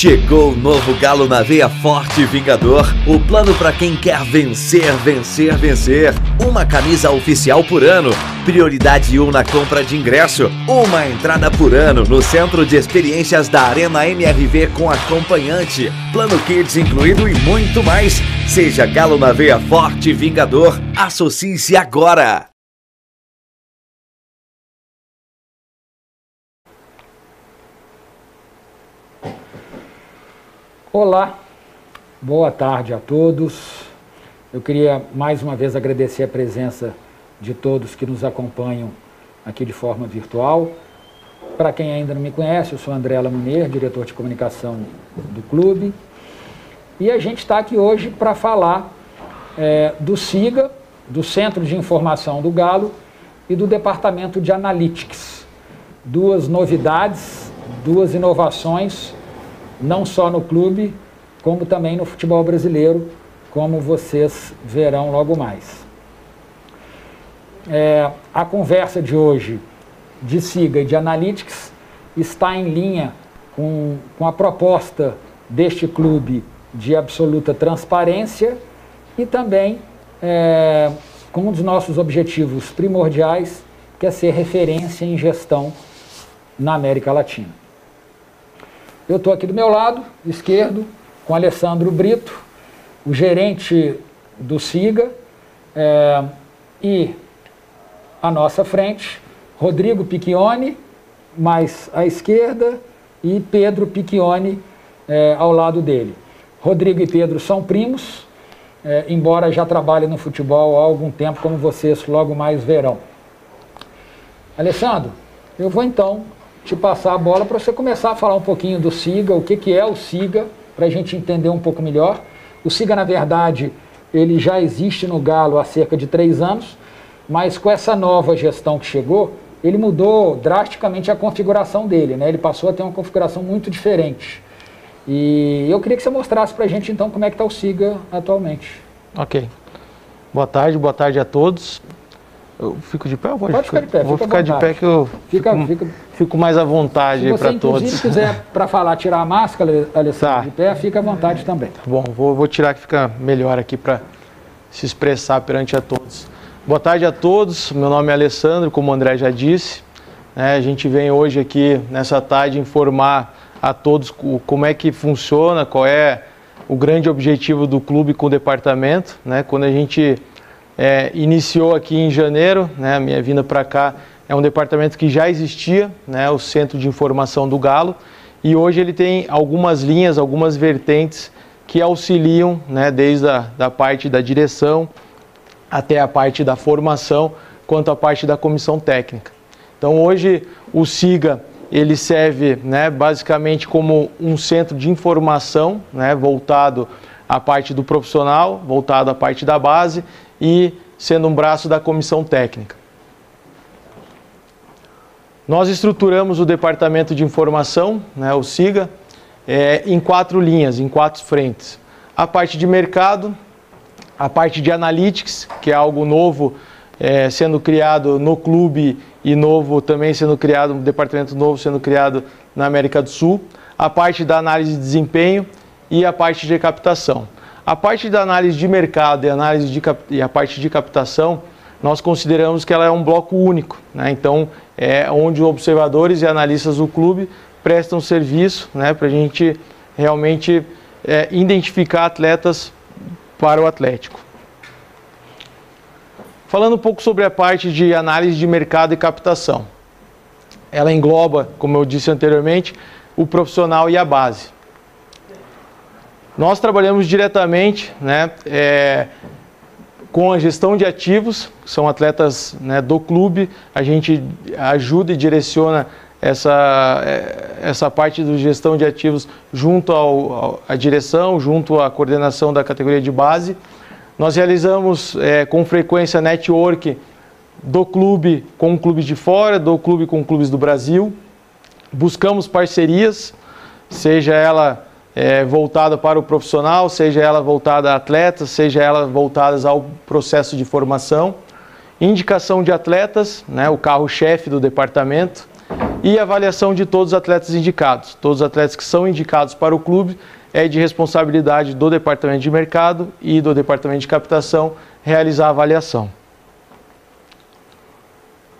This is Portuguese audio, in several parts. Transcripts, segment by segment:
Chegou o novo Galo na Veia Forte Vingador. O plano para quem quer vencer, vencer, vencer. Uma camisa oficial por ano. Prioridade 1 na compra de ingresso. Uma entrada por ano no Centro de Experiências da Arena MRV com acompanhante. Plano Kids incluído e muito mais. Seja Galo na Veia Forte Vingador. Associe-se agora. Olá, boa tarde a todos. Eu queria mais uma vez agradecer a presença de todos que nos acompanham aqui de forma virtual. Para quem ainda não me conhece, eu sou André Lamunier, diretor de comunicação do clube. E a gente está aqui hoje para falar do SIGA, do Centro de Informação do Galo e do Departamento de Analytics. Duas novidades, duas inovações, não só no clube, como também no futebol brasileiro, como vocês verão logo mais. A conversa de hoje de SIGA e de Analytics está em linha com a proposta deste clube de absoluta transparência e também com um dos nossos objetivos primordiais, que é ser referência em gestão na América Latina. Eu estou aqui do meu lado esquerdo com Alessandro Brito, o gerente do SIGA, e à nossa frente, Rodrigo Picchioni, mais à esquerda, e Pedro Picchioni ao lado dele. Rodrigo e Pedro são primos, embora já trabalhem no futebol há algum tempo, como vocês logo mais verão. Alessandro, eu vou então te passar a bola para você começar a falar um pouquinho do SIGA, o que é o SIGA, para a gente entender um pouco melhor. O SIGA, na verdade, ele já existe no Galo há cerca de 3 anos, mas com essa nova gestão que chegou, ele mudou drasticamente a configuração dele, né? Ele passou a ter uma configuração muito diferente. E eu queria que você mostrasse para a gente, então, como é que está o SIGA atualmente. Ok. Boa tarde a todos. Eu fico de pé ou pode ficar de pé? Vou ficar de pé que eu fico mais à vontade para todos. Se você, quiser, para falar, tirar a máscara, Alessandro, tá, de pé, fica à vontade também. Tá bom, vou tirar que fica melhor aqui para se expressar perante a todos. Boa tarde a todos, meu nome é Alessandro, como o André já disse. A gente vem hoje aqui, nessa tarde, informar a todos como é que funciona, qual é o grande objetivo do clube com o departamento. Quando a gente iniciou aqui em janeiro, a minha vinda para cá é um departamento que já existia, o Centro de Informação do Galo, e hoje ele tem algumas linhas, algumas vertentes que auxiliam, desde a parte da direção até a parte da formação, quanto a parte da comissão técnica. Então hoje o SIGA ele serve basicamente como um centro de informação, voltado à parte do profissional, voltado à parte da base, e sendo um braço da comissão técnica. Nós estruturamos o departamento de informação, o SIGA, em 4 linhas, em 4 frentes. A parte de mercado, a parte de analytics, que é algo novo sendo criado no clube e novo também sendo criado, um departamento novo sendo criado na América do Sul. A parte da análise de desempenho e a parte de captação. A parte da análise de mercado e a parte de captação, nós consideramos que ela é um bloco único. Então, é onde observadores e analistas do clube prestam serviço para a gente realmente identificar atletas para o Atlético. Falando um pouco sobre a parte de análise de mercado e captação. Ela engloba, como eu disse anteriormente, o profissional e a base. Nós trabalhamos diretamente com a gestão de ativos, que são atletas do clube. A gente ajuda e direciona essa parte de gestão de ativos junto à direção, junto à coordenação da categoria de base. Nós realizamos com frequência network do clube com clubes de fora, do clube com clubes do Brasil. Buscamos parcerias, seja ela voltada para o profissional, seja ela voltada a atletas, seja ela voltada ao processo de formação. Indicação de atletas, o carro-chefe do departamento. e avaliação de todos os atletas indicados. Todos os atletas que são indicados para o clube é de responsabilidade do Departamento de Mercado e do Departamento de Captação realizar a avaliação.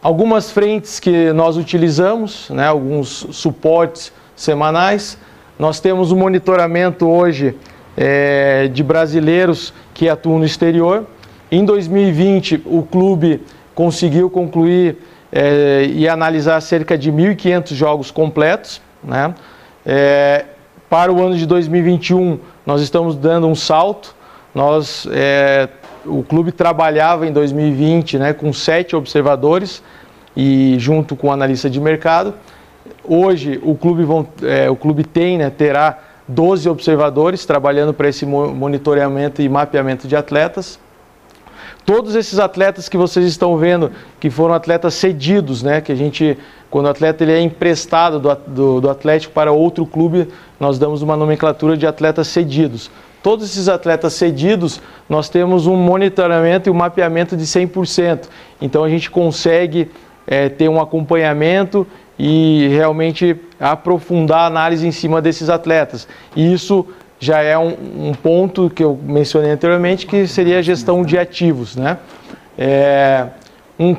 Algumas frentes que nós utilizamos, né, alguns suportes semanais. Nós temos um monitoramento hoje de brasileiros que atuam no exterior. Em 2020, o clube conseguiu concluir e analisar cerca de 1.500 jogos completos, né? Para o ano de 2021, nós estamos dando um salto. O clube trabalhava em 2020, né, com 7 observadores e junto com o analista de mercado. Hoje o clube terá 12 observadores trabalhando para esse monitoramento e mapeamento de atletas. Todos esses atletas que vocês estão vendo, que foram atletas cedidos, né, que quando o atleta ele é emprestado do Atlético para outro clube, nós damos uma nomenclatura de atletas cedidos. Todos esses atletas cedidos, nós temos um monitoramento e um mapeamento de 100%. Então a gente consegue ter um acompanhamento e realmente aprofundar a análise em cima desses atletas. E isso já é um ponto que eu mencionei anteriormente, que seria a gestão de ativos, né? Um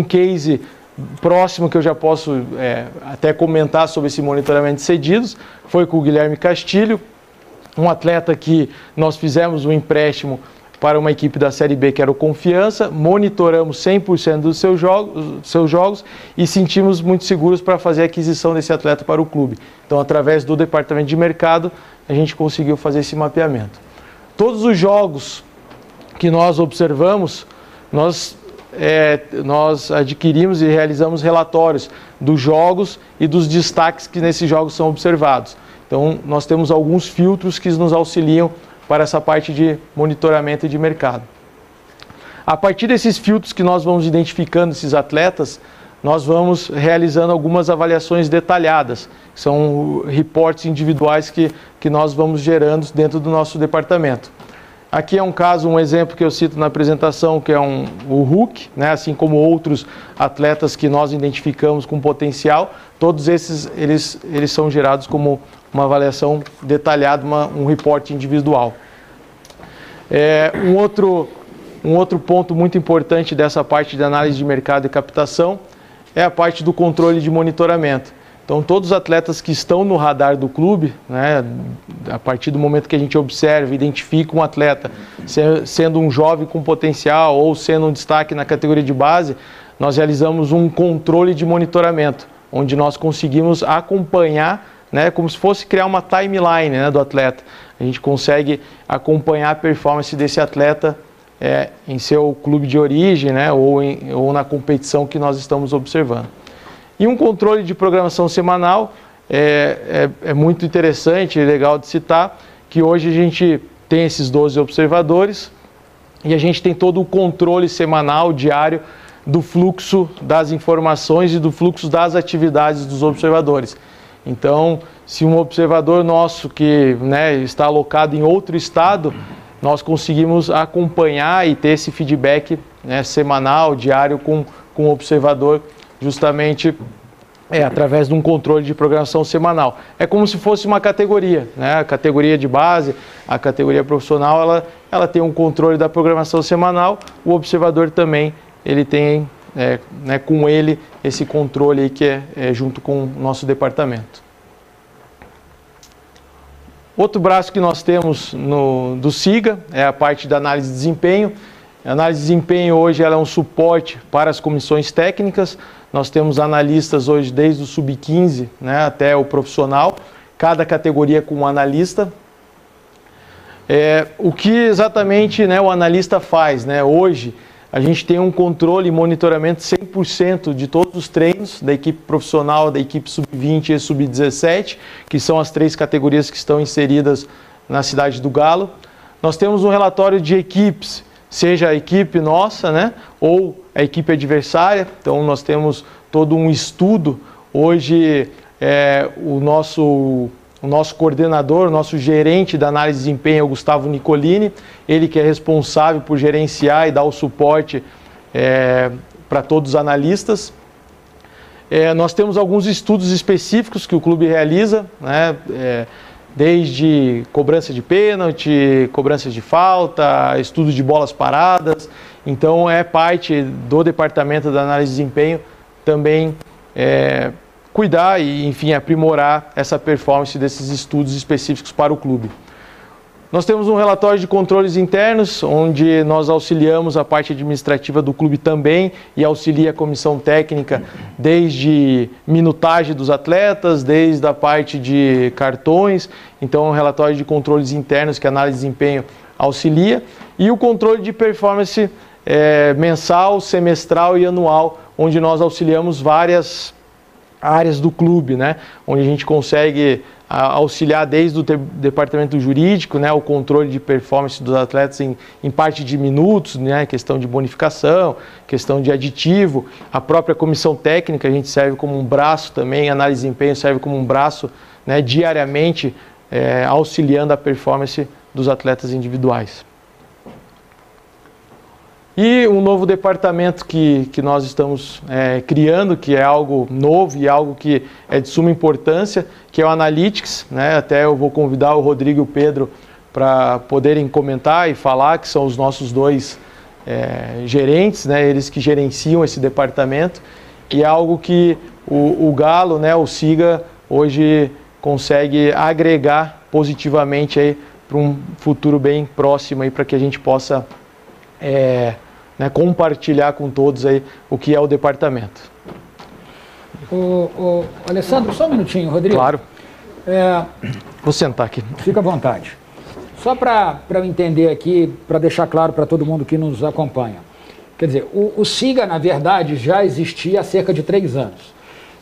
case próximo que eu já posso até comentar sobre esse monitoramento de cedidos foi com o Guilherme Castilho, um atleta que nós fizemos um empréstimo para uma equipe da Série B que era o Confiança, monitoramos 100% dos seus jogos e sentimos muito seguros para fazer a aquisição desse atleta para o clube. Então, através do Departamento de Mercado, a gente conseguiu fazer esse mapeamento. Todos os jogos que nós observamos, nós adquirimos e realizamos relatórios dos jogos e dos destaques que nesses jogos são observados. Então, nós temos alguns filtros que nos auxiliam para essa parte de monitoramento e de mercado. A partir desses filtros que nós vamos identificando esses atletas, nós vamos realizando algumas avaliações detalhadas, que são reportes individuais que nós vamos gerando dentro do nosso departamento. Aqui é um exemplo que eu cito na apresentação, que é o Hulk, né? Assim como outros atletas que nós identificamos com potencial, todos esses eles são gerados como uma avaliação detalhada, um reporte individual. Um outro ponto muito importante dessa parte de análise de mercado e captação é a parte do controle de monitoramento. Então, todos os atletas que estão no radar do clube, né, a partir do momento que a gente observa, identifica um atleta sendo um jovem com potencial ou sendo um destaque na categoria de base, nós realizamos um controle de monitoramento, onde nós conseguimos acompanhar, né, como se fosse criar uma timeline, né, do atleta. A gente consegue acompanhar a performance desse atleta em seu clube de origem, né, ou na competição que nós estamos observando. E um controle de programação semanal é muito interessante e legal de citar, que hoje a gente tem esses 12 observadores e a gente tem todo o controle semanal, diário, do fluxo das informações e do fluxo das atividades dos observadores. Então, se um observador nosso que, né, está alocado em outro estado, nós conseguimos acompanhar e ter esse feedback, né, semanal, diário com o observador, justamente através de um controle de programação semanal. É como se fosse uma categoria, né? A categoria de base, a categoria profissional, ela tem um controle da programação semanal, o observador também, ele tem né, com ele esse controle aí que é junto com o nosso departamento. Outro braço que nós temos do SIGA é a parte da análise de desempenho. A análise de desempenho hoje ela é um suporte para as comissões técnicas. Nós temos analistas hoje desde o sub-15, né, até o profissional, cada categoria com um analista. O que exatamente, né, o analista faz, né? Hoje a gente tem um controle e monitoramento 100% de todos os treinos da equipe profissional, da equipe sub-20 e sub-17, que são as 3 categorias que estão inseridas na cidade do Galo. Nós temos um relatório de equipes, seja a equipe nossa, né, ou a equipe adversária. Então nós temos todo um estudo. Hoje o nosso coordenador, o nosso gerente da análise de desempenho é o Gustavo Nicolini, ele que é responsável por gerenciar e dar o suporte para todos os analistas. nós temos alguns estudos específicos que o clube realiza, né? Desde cobrança de pênalti, cobrança de falta, estudo de bolas paradas. Então é parte do departamento da análise de desempenho também cuidar e, enfim, aprimorar essa performance desses estudos específicos para o clube. Nós temos um relatório de controles internos, onde nós auxiliamos a parte administrativa do clube também e auxilia a comissão técnica desde minutagem dos atletas, desde a parte de cartões. Então, é um relatório de controles internos que a análise de desempenho auxilia. E o controle de performance mensal, semestral e anual, onde nós auxiliamos várias áreas do clube, né? Onde a gente consegue auxiliar desde o departamento jurídico, né, o controle de performance dos atletas em parte de minutos, né, questão de bonificação, questão de aditivo, a própria comissão técnica a gente serve como um braço também, a análise de desempenho serve como um braço, né, diariamente auxiliando a performance dos atletas individuais. E um novo departamento que nós estamos criando, que é algo novo e algo que é de suma importância, que é o Analytics, né? Até eu vou convidar o Rodrigo e o Pedro para poderem comentar e falar, que são os nossos dois gerentes, né? Eles que gerenciam esse departamento, e é algo que o Galo, né, o SIGA, hoje consegue agregar positivamente para um futuro bem próximo, para que a gente possa compartilhar com todos aí o que é o departamento. Alessandro, só um minutinho, Rodrigo. Claro. Vou sentar aqui. Fica à vontade. Só para eu entender aqui, para deixar claro para todo mundo que nos acompanha. Quer dizer, o SIGA, na verdade, já existia há cerca de 3 anos.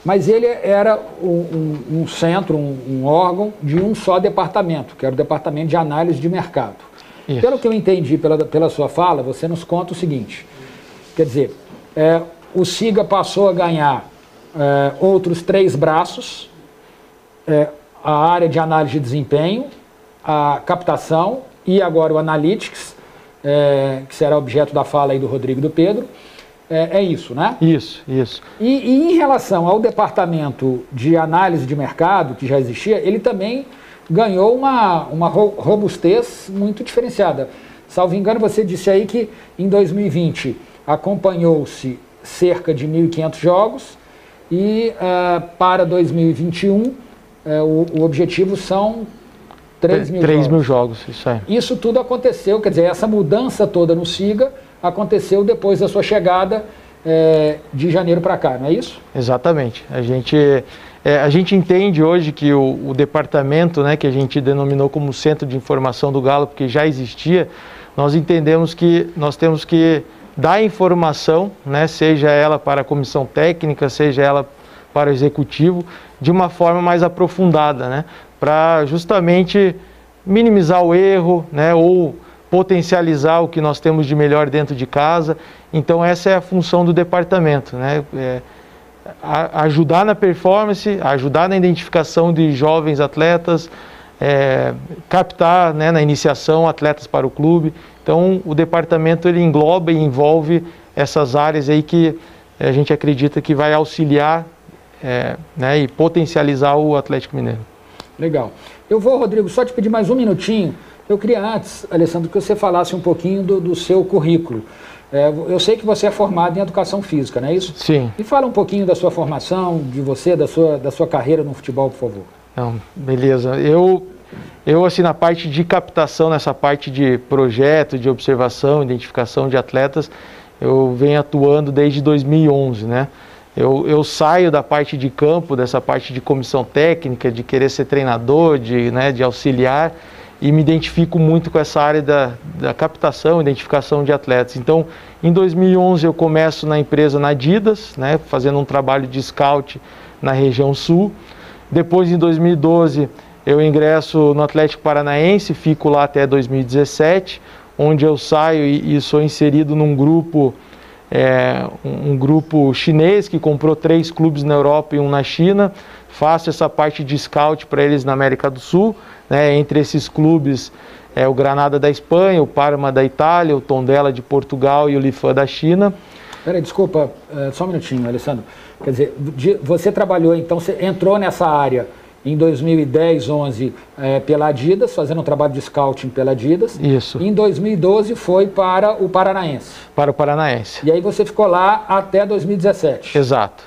Mas ele era um centro, um órgão de um só departamento, que era o Departamento de Análise de Mercado. Isso. Pelo que eu entendi pela sua fala, você nos conta o seguinte, quer dizer, o SIGA passou a ganhar outros 3 braços, a área de análise de desempenho, a captação e agora o Analytics, que será objeto da fala aí do Rodrigo e do Pedro. É isso, né? Isso. E em relação ao departamento de análise de mercado, que já existia, ele também ganhou uma robustez muito diferenciada. Salvo engano, você disse aí que em 2020 acompanhou-se cerca de 1.500 jogos e para 2021 o objetivo são 3 mil jogos. 3 mil jogos, isso aí. Isso tudo aconteceu, quer dizer, essa mudança toda no SIGA aconteceu depois da sua chegada de janeiro para cá, não é isso? Exatamente. A gente entende hoje que o departamento, né, que a gente denominou como Centro de Informação do Galo, porque já existia, nós entendemos que nós temos que dar informação, né, seja ela para a comissão técnica, seja ela para o executivo, de uma forma mais aprofundada, né, para justamente minimizar o erro, né, ou potencializar o que nós temos de melhor dentro de casa. Então essa é a função do departamento, né? Ajudar na performance, ajudar na identificação de jovens atletas, captar, né, na iniciação atletas para o clube. Então o departamento ele engloba e envolve essas áreas aí que a gente acredita que vai auxiliar né, e potencializar o Atlético Mineiro. Legal. Eu vou, Rodrigo, só te pedir mais um minutinho. Eu queria antes, Alessandro, que você falasse um pouquinho do seu currículo. Eu sei que você é formado em Educação Física, não é isso? Sim. E fala um pouquinho da sua formação, de você, da sua carreira no futebol, por favor. Não, beleza. Eu, assim, na parte de captação, nessa parte de projeto, de observação, identificação de atletas, eu venho atuando desde 2011, né? Eu saio da parte de campo, dessa parte de comissão técnica, de querer ser treinador, de auxiliar, e me identifico muito com essa área da captação, identificação de atletas. Então, em 2011 eu começo na empresa na Adidas, né, fazendo um trabalho de scout na região sul. Depois, em 2012, eu ingresso no Atlético Paranaense, fico lá até 2017, onde eu saio e sou inserido num grupo, um grupo chinês que comprou 3 clubes na Europa e 1 na China. Faço essa parte de scout para eles na América do Sul. Entre esses clubes, o Granada da Espanha, o Parma da Itália, o Tondela de Portugal e o Lifan da China. Peraí, desculpa, só um minutinho, Alessandro. Quer dizer, você trabalhou, então, você entrou nessa área em 2010, 11, pela Adidas, fazendo um trabalho de scouting pela Adidas. Isso. E em 2012 foi para o Paranaense. Para o Paranaense. E aí você ficou lá até 2017. Exato.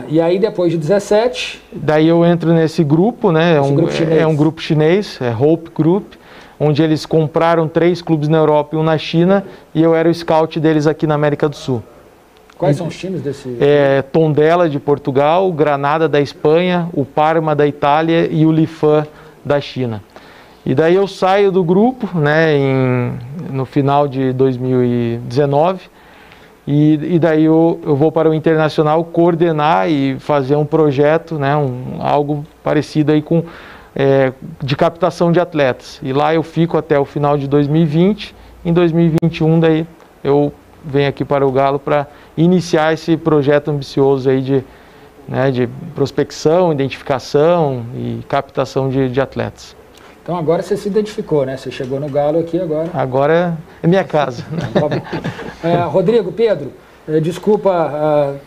E aí depois de 17... Daí eu entro nesse grupo, né? É um grupo chinês, é Hope Group, onde eles compraram 3 clubes na Europa e um na China, e eu era o scout deles aqui na América do Sul. Quais são os times desse... Tondela de Portugal, Granada da Espanha, o Parma da Itália e o Lifan da China. E daí eu saio do grupo, né, no final de 2019, e daí eu vou para o Internacional coordenar e fazer um projeto, né, algo parecido aí com de captação de atletas. E lá eu fico até o final de 2020. Em 2021 daí eu venho aqui para o Galo para iniciar esse projeto ambicioso aí de prospecção, identificação e captação de atletas. Então agora você se identificou, né? Você chegou no Galo aqui agora. Agora é minha casa. Rodrigo, Pedro, desculpa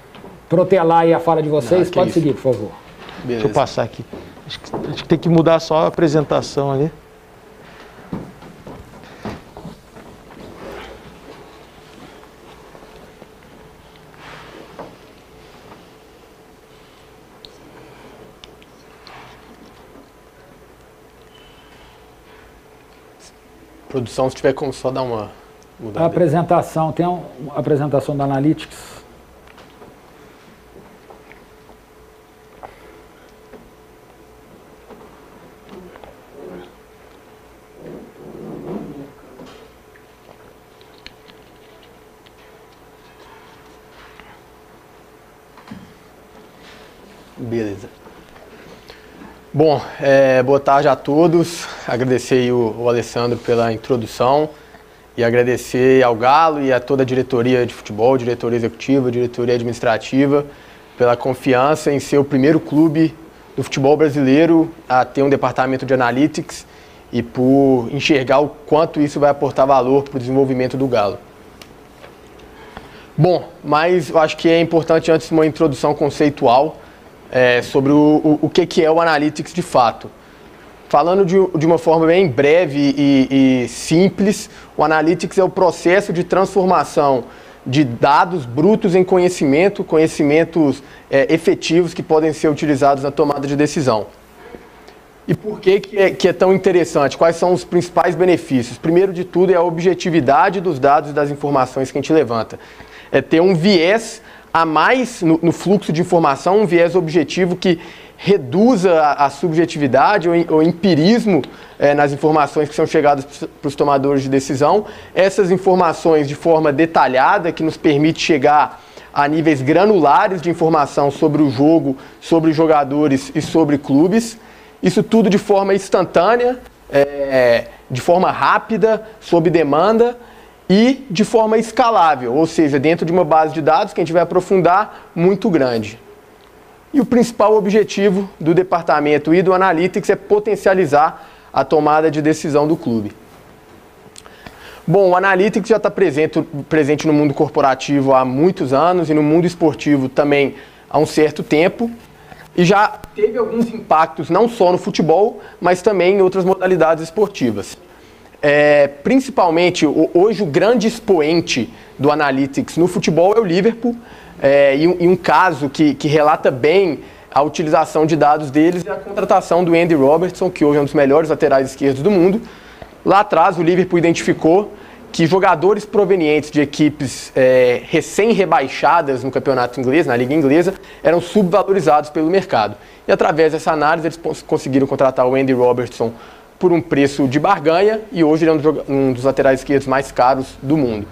protelar aí a fala de vocês. Pode seguir, por favor. Beleza. Deixa eu passar aqui. Acho que tem que mudar só a apresentação ali. Produção, se tiver como só dar uma mudada. A apresentação, tem uma apresentação da Analytics. Beleza. Bom, boa tarde a todos. Agradecer aí o Alessandro pela introdução e agradecer ao Galo e a toda a diretoria de futebol, diretoria executiva, diretoria administrativa, pela confiança em ser o primeiro clube do futebol brasileiro a ter um departamento de analytics e por enxergar o quanto isso vai aportar valor para o desenvolvimento do Galo. Bom, mas eu acho que é importante antes uma introdução conceitual sobre o que é o Analytics de fato. Falando de uma forma bem breve e simples, o Analytics é o processo de transformação de dados brutos em conhecimentos efetivos que podem ser utilizados na tomada de decisão. E por que é tão interessante? Quais são os principais benefícios? Primeiro de tudo é a objetividade dos dados e das informações que a gente levanta. É ter um viés a mais no fluxo de informação, um viés objetivo que reduza a subjetividade ou empirismo nas informações que são chegadas para os tomadores de decisão. Essas informações de forma detalhada, que nos permite chegar a níveis granulares de informação sobre o jogo, sobre os jogadores e sobre clubes. Isso tudo de forma instantânea, de forma rápida, sob demanda, e de forma escalável, ou seja, dentro de uma base de dados que a gente vai aprofundar muito grande. E o principal objetivo do departamento e do Analytics é potencializar a tomada de decisão do clube. Bom, o Analytics já está presente no mundo corporativo há muitos anos e no mundo esportivo também há um certo tempo, e já teve alguns impactos não só no futebol, mas também em outras modalidades esportivas. Principalmente, hoje o grande expoente do Analytics no futebol é o Liverpool, e um caso que relata bem a utilização de dados deles é a contratação do Andy Robertson, que hoje é um dos melhores laterais esquerdos do mundo. Lá atrás, o Liverpool identificou que jogadores provenientes de equipes recém-rebaixadas no campeonato inglês, na liga inglesa, eram subvalorizados pelo mercado. E através dessa análise, eles conseguiram contratar o Andy Robertson por um preço de barganha, e hoje ele é um dos laterais esquerdos mais caros do mundo.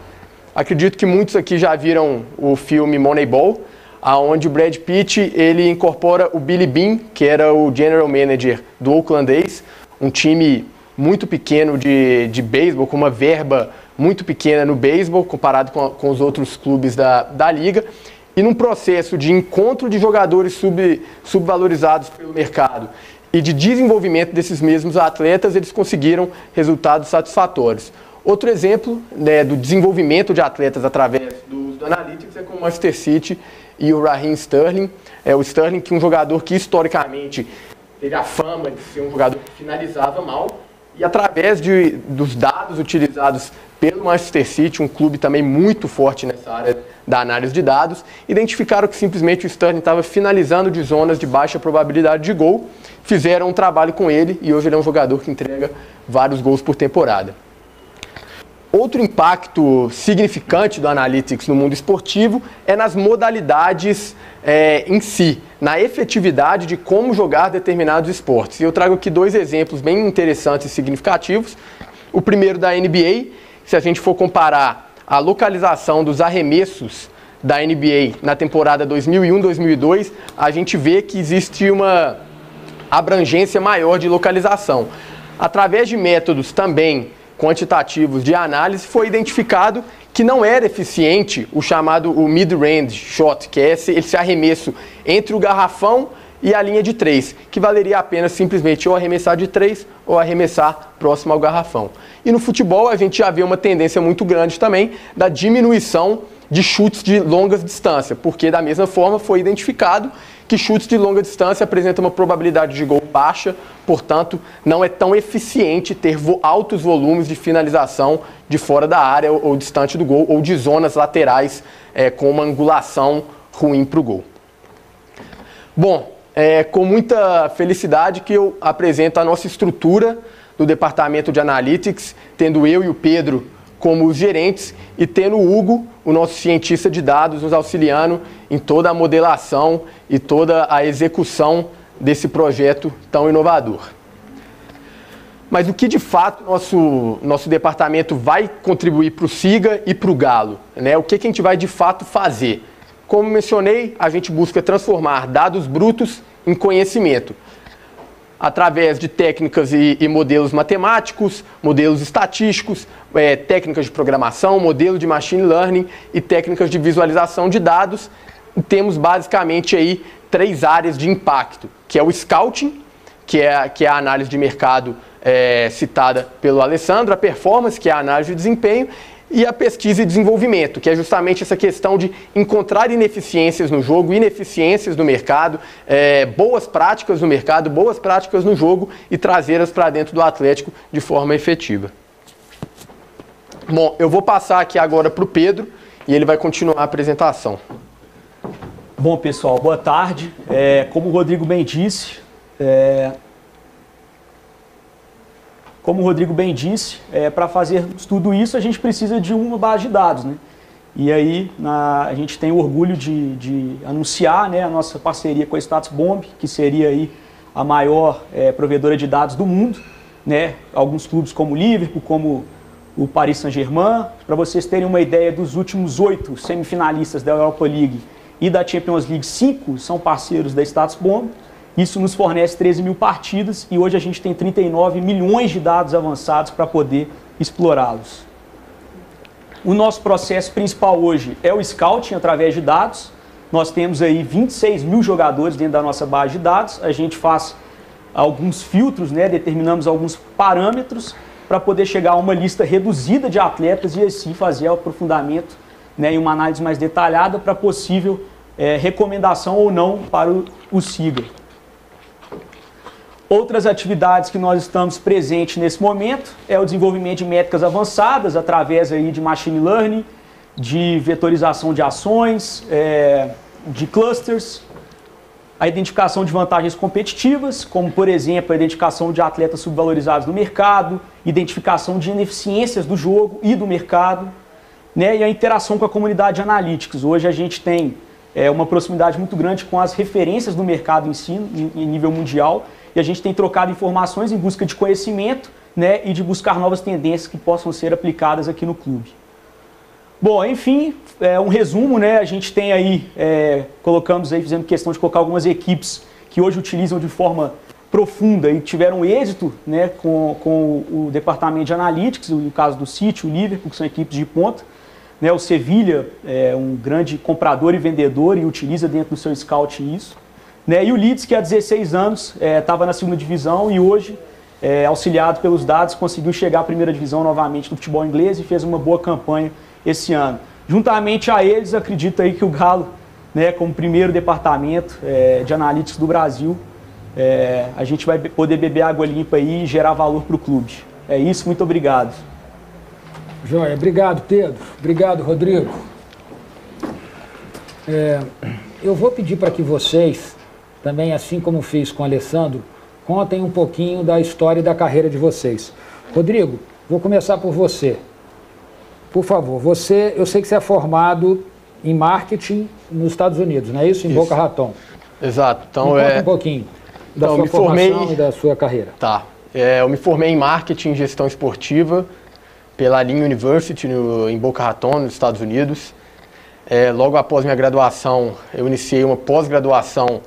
Acredito que muitos aqui já viram o filme Moneyball, onde o Brad Pitt ele incorpora o Billy Beane, que era o general manager do Oakland A's, um time muito pequeno de beisebol, com uma verba muito pequena no beisebol, comparado com os outros clubes da liga, e num processo de encontro de jogadores subvalorizados pelo mercado e de desenvolvimento desses mesmos atletas, eles conseguiram resultados satisfatórios. Outro exemplo do desenvolvimento de atletas através do Analytics é o Manchester City e o Raheem Sterling. O Sterling, que é um jogador que historicamente teve a fama de ser um jogador que finalizava mal, e através dos dados utilizados pelo Manchester City, um clube também muito forte nessa área da análise de dados, identificaram que simplesmente o Sterling estava finalizando de zonas de baixa probabilidade de gol, fizeram um trabalho com ele e hoje ele é um jogador que entrega vários gols por temporada. Outro impacto significante do Analytics no mundo esportivo é nas modalidades em si, na efetividade de como jogar determinados esportes. E eu trago aqui 2 exemplos bem interessantes e significativos. O primeiro da NBA, se a gente for comparar a localização dos arremessos da NBA na temporada 2001-2002, a gente vê que existe uma abrangência maior de localização. Através de métodos também quantitativos de análise, foi identificado que não era eficiente o chamado mid-range shot, que é esse arremesso entre o garrafão e a linha de 3, que valeria a pena simplesmente ou arremessar de 3 ou arremessar próximo ao garrafão. E no futebol a gente já vê uma tendência muito grande também da diminuição de chutes de longa distância, porque da mesma forma foi identificado que chutes de longa distância apresentam uma probabilidade de gol baixa, portanto não é tão eficiente ter altos volumes de finalização de fora da área ou distante do gol, ou de zonas laterais com uma angulação ruim para o gol. Bom, com muita felicidade que eu apresento a nossa estrutura do departamento de Analytics, tendo eu e o Pedro como os gerentes e tendo o Hugo, o nosso cientista de dados, nos auxiliando em toda a modelação e toda a execução desse projeto tão inovador. Mas o que de fato nosso departamento vai contribuir para o SIGA e para o Galo, né? O que a gente vai de fato fazer? Como mencionei, a gente busca transformar dados brutos em conhecimento, através de técnicas e modelos matemáticos, modelos estatísticos, técnicas de programação, modelo de machine learning e técnicas de visualização de dados. Temos basicamente aí 3 áreas de impacto, que é o scouting, que é a análise de mercado citada pelo Alessandro, a performance, que é a análise de desempenho, e a pesquisa e desenvolvimento, que é justamente essa questão de encontrar ineficiências no jogo, ineficiências no mercado, boas práticas no mercado, boas práticas no jogo e trazê-las para dentro do Atlético de forma efetiva. Bom, eu vou passar aqui agora para o Pedro e ele vai continuar a apresentação. Bom, pessoal, boa tarde. Como o Rodrigo bem disse, para fazer tudo isso a gente precisa de uma base de dados, né? E aí a gente tem o orgulho de anunciar, né, a nossa parceria com a StatsBomb, que seria aí a maior provedora de dados do mundo, né? Alguns clubes como o Liverpool, como o Paris Saint-Germain. Para vocês terem uma ideia, dos últimos 8 semifinalistas da Europa League e da Champions League, 5 são parceiros da StatsBomb. Isso nos fornece 13 mil partidas e hoje a gente tem 39 milhões de dados avançados para poder explorá-los. O nosso processo principal hoje é o scouting através de dados. Nós temos aí 26 mil jogadores dentro da nossa base de dados. A gente faz alguns filtros, né, determinamos alguns parâmetros para poder chegar a uma lista reduzida de atletas e assim fazer o aprofundamento, né, e uma análise mais detalhada para possível recomendação ou não para o SIGA. Outras atividades que nós estamos presentes nesse momento é o desenvolvimento de métricas avançadas através aí de machine learning, de vetorização de ações, de clusters, a identificação de vantagens competitivas, como por exemplo a identificação de atletas subvalorizados no mercado, identificação de ineficiências do jogo e do mercado, né, e a interação com a comunidade Analytics. Hoje a gente tem uma proximidade muito grande com as referências do mercado em si, em nível mundial, e a gente tem trocado informações em busca de conhecimento, né, e de buscar novas tendências que possam ser aplicadas aqui no clube. Bom, enfim, um resumo, né, a gente tem aí, fizemos questão de colocar algumas equipes que hoje utilizam de forma profunda e tiveram êxito, né, com o departamento de Analytics, no caso do City, o Liverpool, que são equipes de ponta. Né, o Sevilha é um grande comprador e vendedor e utiliza dentro do seu scout isso. Né, e o Leeds, que há 16 anos estava na 2ª divisão e hoje, auxiliado pelos dados, conseguiu chegar à 1ª divisão novamente do futebol inglês e fez uma boa campanha esse ano. Juntamente a eles, acredito aí que o Galo, né, como primeiro departamento de analytics do Brasil, a gente vai poder beber água limpa aí e gerar valor para o clube. É isso, muito obrigado. Joia, obrigado, Pedro. Obrigado, Rodrigo. Eu vou pedir para que vocês, também assim como fiz com o Alessandro, contem um pouquinho da história e da carreira de vocês. Rodrigo, vou começar por você. Por favor, eu sei que você é formado em marketing nos Estados Unidos, não é isso? Em Boca Raton. Exato. Então, conta um pouquinho da sua formação e da sua carreira. Tá. Eu me formei em marketing e gestão esportiva pela Lynn University em Boca Raton, nos Estados Unidos. Logo após minha graduação, eu iniciei uma pós-graduação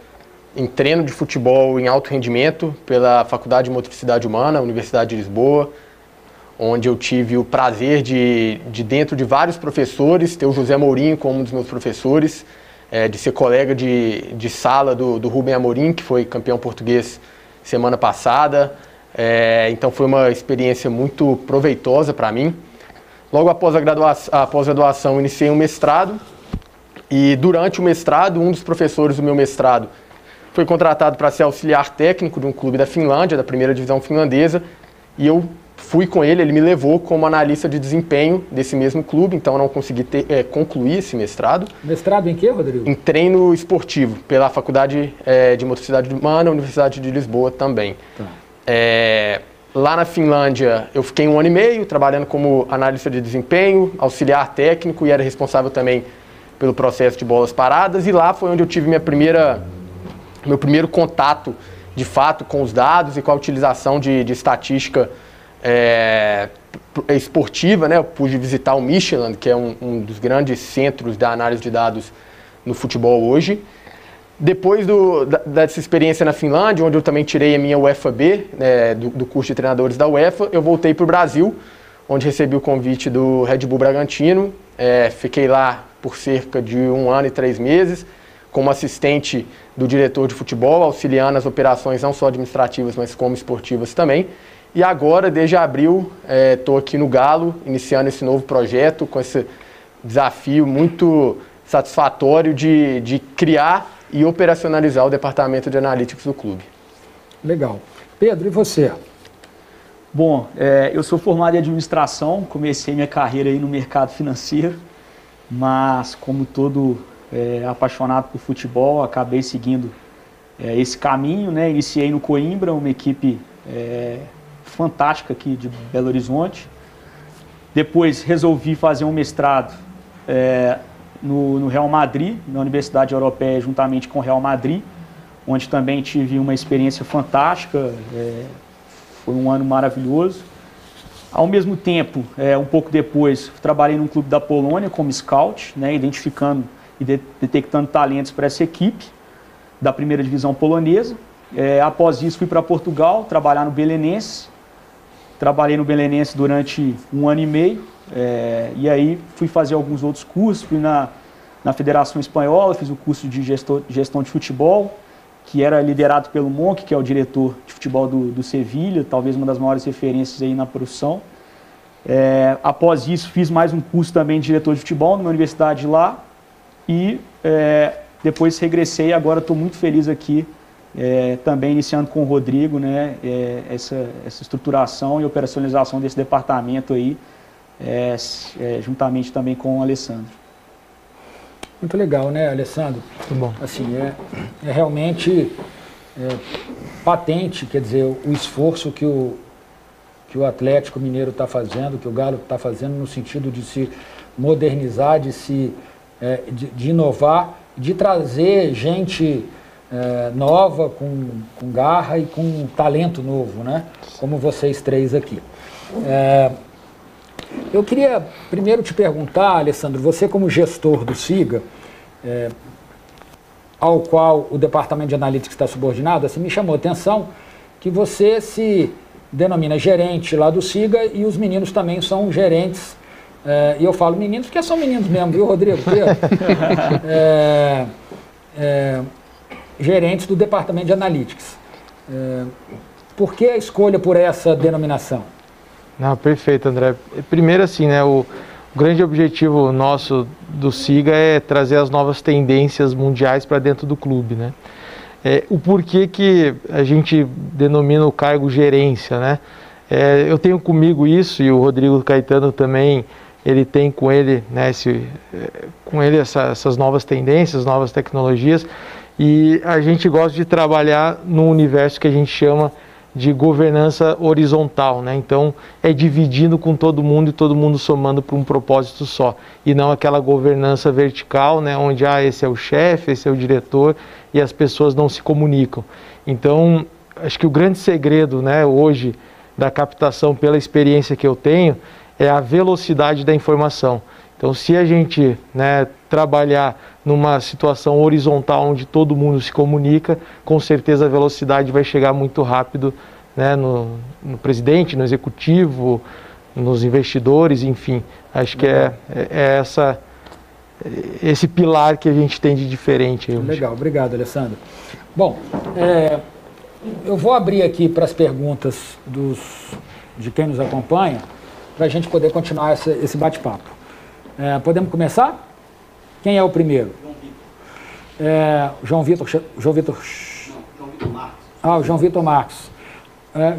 em treino de futebol em alto rendimento pela Faculdade de Motricidade Humana, Universidade de Lisboa, onde eu tive o prazer de dentro de vários professores, ter o José Mourinho como um dos meus professores, de ser colega de sala do Rubem Amorim, que foi campeão português semana passada. Então foi uma experiência muito proveitosa para mim. Logo após a pós-graduação, iniciei um mestrado, e durante o mestrado, um dos professores do meu mestrado foi contratado para ser auxiliar técnico de um clube da Finlândia, da primeira divisão finlandesa, e eu fui com ele me levou como analista de desempenho desse mesmo clube, então eu não consegui concluir esse mestrado. Mestrado em quê, Rodrigo? Em treino esportivo, pela Faculdade de Motricidade Humana, Universidade de Lisboa também. Tá. Lá na Finlândia, eu fiquei 1 ano e meio trabalhando como analista de desempenho, auxiliar técnico, e era responsável também pelo processo de bolas paradas, e lá foi onde eu tive meu primeiro contato, de fato, com os dados e com a utilização de estatística esportiva, né? Eu pude visitar o Michelin, que é um dos grandes centros da análise de dados no futebol hoje. Depois dessa experiência na Finlândia, onde eu também tirei a minha UEFA-B, do curso de treinadores da UEFA, eu voltei para o Brasil, onde recebi o convite do Red Bull Bragantino. Fiquei lá por cerca de 1 ano e 3 meses, como assistente do diretor de futebol, auxiliando as operações não só administrativas, mas como esportivas também. E agora, desde abril, estou aqui no Galo, iniciando esse novo projeto, com esse desafio muito satisfatório de criar e operacionalizar o departamento de analytics do clube. Legal. Pedro, e você? Bom, eu sou formado em administração, comecei minha carreira aí no mercado financeiro, mas como todo apaixonado por futebol, acabei seguindo esse caminho, né? Iniciei no Coimbra, uma equipe fantástica aqui de Belo Horizonte. Depois resolvi fazer um mestrado no Real Madrid, na Universidade Europeia, juntamente com o Real Madrid, onde também tive uma experiência fantástica, foi um ano maravilhoso. Ao mesmo tempo, um pouco depois, trabalhei num clube da Polônia como scout, né, identificando e detectando talentos para essa equipe da primeira divisão polonesa. Após isso, fui para Portugal, trabalhar no Belenenses. Trabalhei no Belenenses durante 1 ano e meio, e aí fui fazer alguns outros cursos, fui na Federação Espanhola, fiz o curso de gestão de futebol, que era liderado pelo Monk, que é o diretor de futebol do Sevilha, talvez uma das maiores referências aí na profissão. Após isso, fiz mais um curso também de diretor de futebol numa universidade lá, e depois regressei, agora estou muito feliz aqui, também iniciando com o Rodrigo, né, essa estruturação e operacionalização desse departamento aí, juntamente também com o Alessandro. Muito legal, né, Alessandro? Muito bom. Assim, é realmente patente, quer dizer, o esforço que o Atlético Mineiro está fazendo, que o Galo está fazendo no sentido de se modernizar, de inovar, de trazer gente nova, com garra e com talento novo, né? Como vocês três aqui. Eu queria primeiro te perguntar, Alessandro, você como gestor do SIGA, ao qual o departamento de analytics está subordinado, assim, me chamou a atenção que você se denomina gerente lá do SIGA e os meninos também são gerentes, e eu falo meninos porque são meninos mesmo, viu, Rodrigo? Gerentes do departamento de analytics. Por que a escolha por essa denominação? Não, perfeito, André. Primeiro, assim, né, o O grande objetivo nosso do SIGA é trazer as novas tendências mundiais para dentro do clube, né? O porquê que a gente denomina o cargo gerência, né? Eu tenho comigo isso, e o Rodrigo Caetano também, ele tem com ele, né, essas novas tendências, novas tecnologias, e a gente gosta de trabalhar num universo que a gente chama de governança horizontal, né? Então é dividindo com todo mundo e todo mundo somando para um propósito só, e não aquela governança vertical, né, onde esse é o chefe, esse é o diretor e as pessoas não se comunicam. Então acho que o grande segredo, né, hoje da captação, pela experiência que eu tenho, é a velocidade da informação. Então, se a gente, né, trabalhar numa situação horizontal onde todo mundo se comunica, com certeza a velocidade vai chegar muito rápido, né, no presidente, no executivo, nos investidores, enfim. Acho que é esse pilar que a gente tem de diferente. Legal, obrigado, Alessandro. Bom, eu vou abrir aqui para as perguntas de quem nos acompanha, para a gente poder continuar esse bate-papo. Podemos começar? Quem é o primeiro? João Vitor. João Vitor Marcos. O João Vitor Marcos.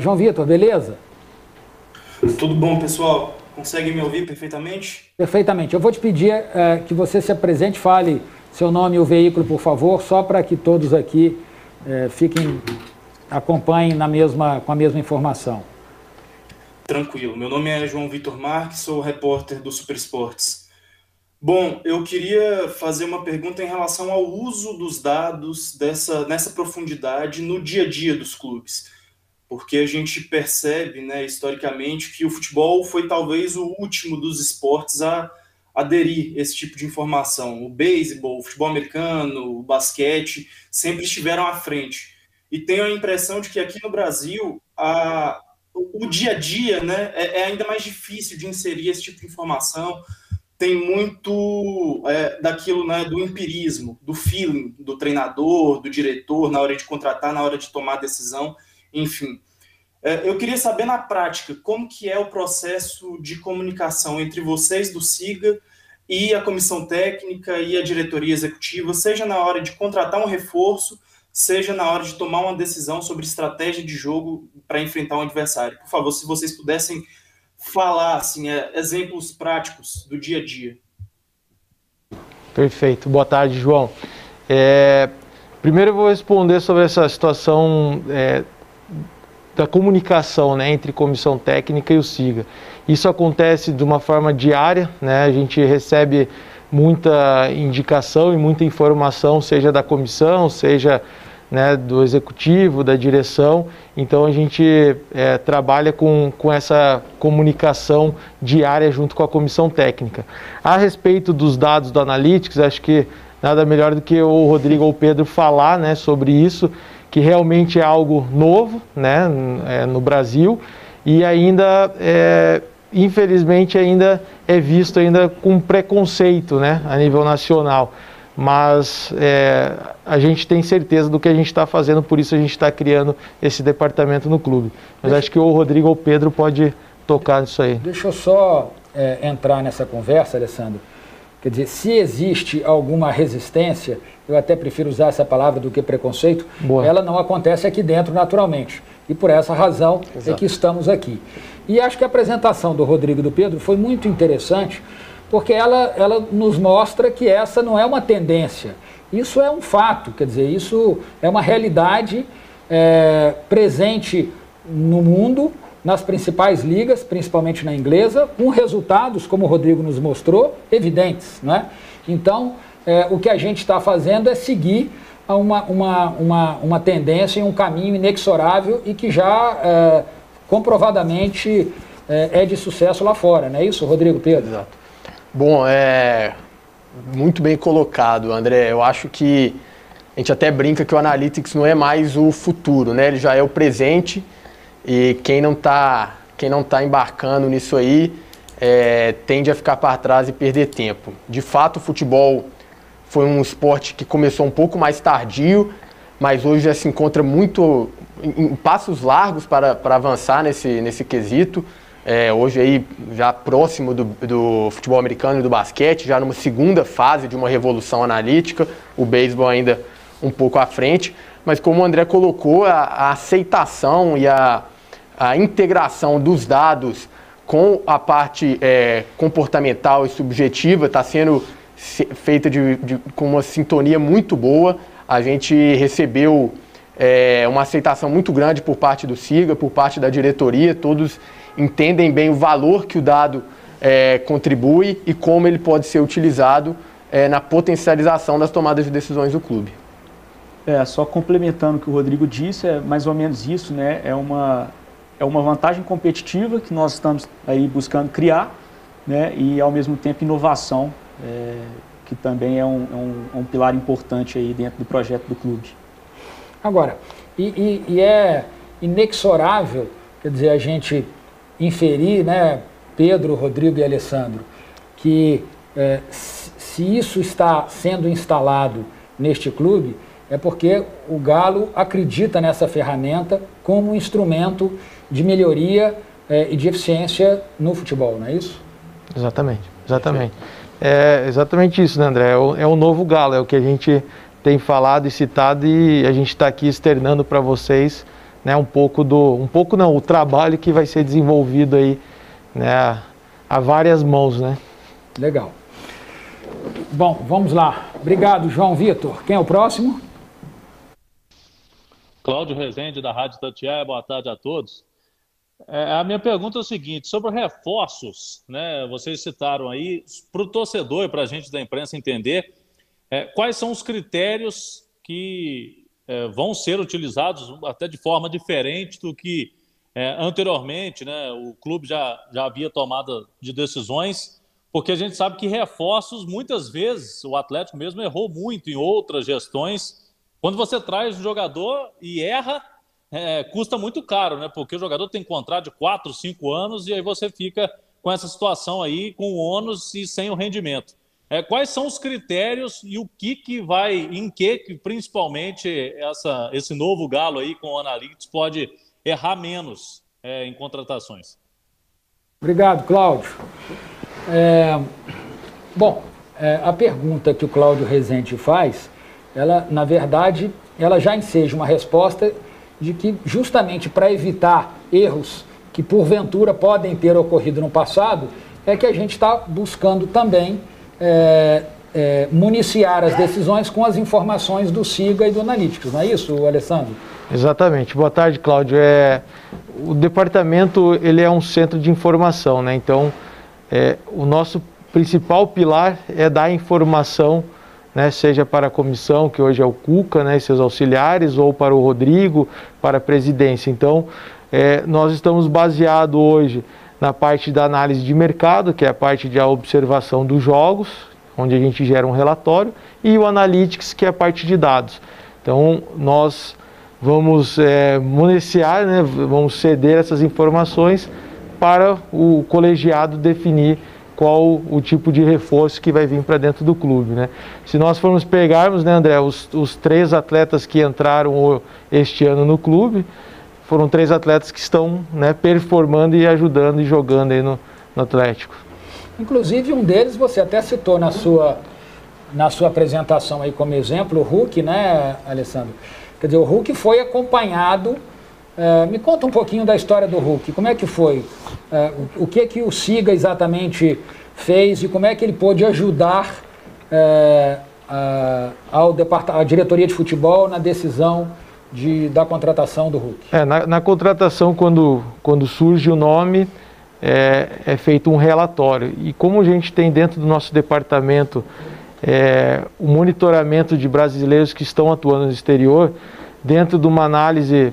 João Vitor, beleza? Tudo bom, pessoal? Consegue me ouvir perfeitamente? Perfeitamente. Eu vou te pedir que você se apresente, fale seu nome e o veículo, por favor, só para que todos aqui acompanhem com a mesma informação. Tranquilo. Meu nome é João Vitor Marques, sou repórter do Super Esportes. Bom, eu queria fazer uma pergunta em relação ao uso dos dados nessa profundidade no dia a dia dos clubes. Porque a gente percebe, né, historicamente, que o futebol foi talvez o último dos esportes a aderir esse tipo de informação. O beisebol, o futebol americano, o basquete sempre estiveram à frente. E tenho a impressão de que aqui no Brasil o dia a dia, né, é ainda mais difícil de inserir esse tipo de informação. Tem muito daquilo, né, do empirismo, do feeling do treinador, do diretor, na hora de contratar, na hora de tomar decisão, enfim. Eu queria saber na prática como que é o processo de comunicação entre vocês do SIGA e a comissão técnica e a diretoria executiva, seja na hora de contratar um reforço, seja na hora de tomar uma decisão sobre estratégia de jogo para enfrentar um adversário. Por favor, se vocês pudessem falar assim, exemplos práticos do dia a dia. Perfeito. Boa tarde, João. Primeiro eu vou responder sobre essa situação da comunicação, né, entre comissão técnica e o SIGA. Isso acontece de uma forma diária, né? A gente recebe muita indicação e muita informação, seja da comissão, seja, né, do executivo, da direção. Então a gente trabalha com essa comunicação diária junto com a comissão técnica. A respeito dos dados do Analytics, acho que nada melhor do que o Rodrigo ou o Pedro falar, né, sobre isso, que realmente é algo novo, né, no Brasil, e ainda, infelizmente, ainda é visto ainda com preconceito, né, a nível nacional. Mas a gente tem certeza do que a gente está fazendo, por isso a gente está criando esse departamento no clube. Mas acho que o Rodrigo ou o Pedro pode tocar nisso aí. Deixa eu só entrar nessa conversa, Alessandro. Quer dizer, se existe alguma resistência, eu até prefiro usar essa palavra do que preconceito, boa, ela não acontece aqui dentro naturalmente. E por essa razão é que estamos aqui. E acho que a apresentação do Rodrigo e do Pedro foi muito interessante, porque ela nos mostra que essa não é uma tendência. Isso é um fato, quer dizer, isso é uma realidade presente no mundo, nas principais ligas, principalmente na inglesa, com resultados, como o Rodrigo nos mostrou, evidentes, né? Então, o que a gente está fazendo é seguir uma tendência e um caminho inexorável e que já comprovadamente é de sucesso lá fora, não é isso, Rodrigo, Pedro? Exato. Bom, muito bem colocado, André. Eu acho que a gente até brinca que o Analytics não é mais o futuro, né? Ele já é o presente. E quem não tá embarcando nisso aí tende a ficar para trás e perder tempo. De fato, o futebol foi um esporte que começou um pouco mais tardio, mas hoje já se encontra muito em passos largos para avançar nesse quesito. hoje aí já próximo do futebol americano e do basquete, já numa segunda fase de uma revolução analítica, o beisebol ainda um pouco à frente, mas como o André colocou, a aceitação e a integração dos dados com a parte comportamental e subjetiva está sendo feita com uma sintonia muito boa. A gente recebeu uma aceitação muito grande por parte do SIGA, por parte da diretoria, todos entendem bem o valor que o dado contribui e como ele pode ser utilizado na potencialização das tomadas de decisões do clube. Só complementando o que o Rodrigo disse, é mais ou menos isso, né? É uma vantagem competitiva que nós estamos aí buscando criar, né? E ao mesmo tempo inovação, que também é um pilar importante aí dentro do projeto do clube. Agora, e é inexorável, quer dizer, a gente inferir, né, Pedro, Rodrigo e Alessandro, que se isso está sendo instalado neste clube, é porque o Galo acredita nessa ferramenta como um instrumento de melhoria e de eficiência no futebol, não é isso? Exatamente, exatamente. É exatamente isso, né, André? É o novo Galo, é o que a gente tem falado e citado, e a gente está aqui externando para vocês, né, o trabalho que vai ser desenvolvido aí, né, a várias mãos, né? Legal. Bom, vamos lá. Obrigado, João Vitor. Quem é o próximo? Cláudio Rezende, da Rádio Tatiaia, boa tarde a todos. A minha pergunta é o seguinte, sobre reforços, né, vocês citaram aí, para o torcedor e para a gente da imprensa entender, quais são os critérios que vão ser utilizados até de forma diferente do que anteriormente, né, o clube já havia tomado de decisões, porque a gente sabe que reforços, muitas vezes, o Atlético mesmo errou muito em outras gestões. Quando você traz o jogador e erra, custa muito caro, né? Porque o jogador tem contrato de 4, 5 anos e aí você fica com essa situação aí, com o ônus e sem o rendimento. Quais são os critérios e o que vai, em que principalmente esse novo Galo aí com o Analytics pode errar menos em contratações? Obrigado, Cláudio. A pergunta que o Cláudio Rezende faz, ela, na verdade, ela já enseja uma resposta de que, justamente para evitar erros que, porventura, podem ter ocorrido no passado, é que a gente está buscando também municiar as decisões com as informações do SIGA e do Analytics, não é isso, Alessandro? Exatamente. Boa tarde, Cláudio. O departamento ele é um centro de informação, né? Então, o nosso principal pilar é dar informação, né, seja para a comissão, que hoje é o Cuca, né, e seus auxiliares, ou para o Rodrigo, para a presidência. Então, nós estamos baseados hoje na parte da análise de mercado, que é a parte de observação dos jogos, onde a gente gera um relatório, e o Analytics, que é a parte de dados. Então, nós vamos municiar, né, vamos ceder essas informações para o colegiado definir qual o tipo de reforço que vai vir para dentro do clube, né? Se nós formos pegarmos, né, André, os 3 atletas que entraram este ano no clube, foram 3 atletas que estão, né, performando e ajudando e jogando aí no Atlético. Inclusive, um deles você até citou na sua apresentação aí como exemplo, o Hulk, né, Alessandro? Quer dizer, o Hulk foi acompanhado. Me conta um pouquinho da história do Hulk. Como é que foi? O que o SIGA exatamente fez e como é que ele pôde ajudar a diretoria de futebol na decisão da contratação do Hulk? Na contratação, quando surge o nome, é feito um relatório. E como a gente tem dentro do nosso departamento o monitoramento de brasileiros que estão atuando no exterior, dentro de uma análise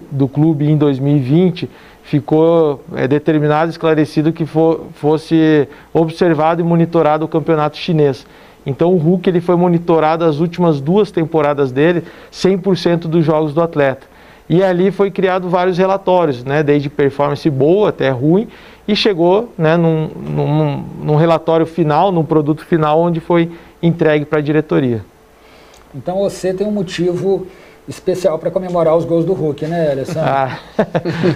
do clube em 2020, ficou determinado, esclarecido que fosse observado e monitorado o campeonato chinês. Então o Hulk ele foi monitorado as últimas 2 temporadas dele, 100% dos jogos do atleta. E ali foi criado vários relatórios, né, desde performance boa até ruim, e chegou, né, num relatório final, num produto final, onde foi entregue para a diretoria. Então você tem um motivo especial para comemorar os gols do Hulk, né, Alessandro?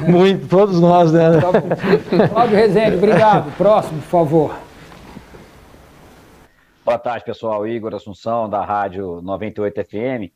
Muito, todos nós, né? Tá bom. Cláudio Rezende, obrigado. Próximo, por favor. Boa tarde, pessoal. Igor Assunção, da Rádio 98 FM.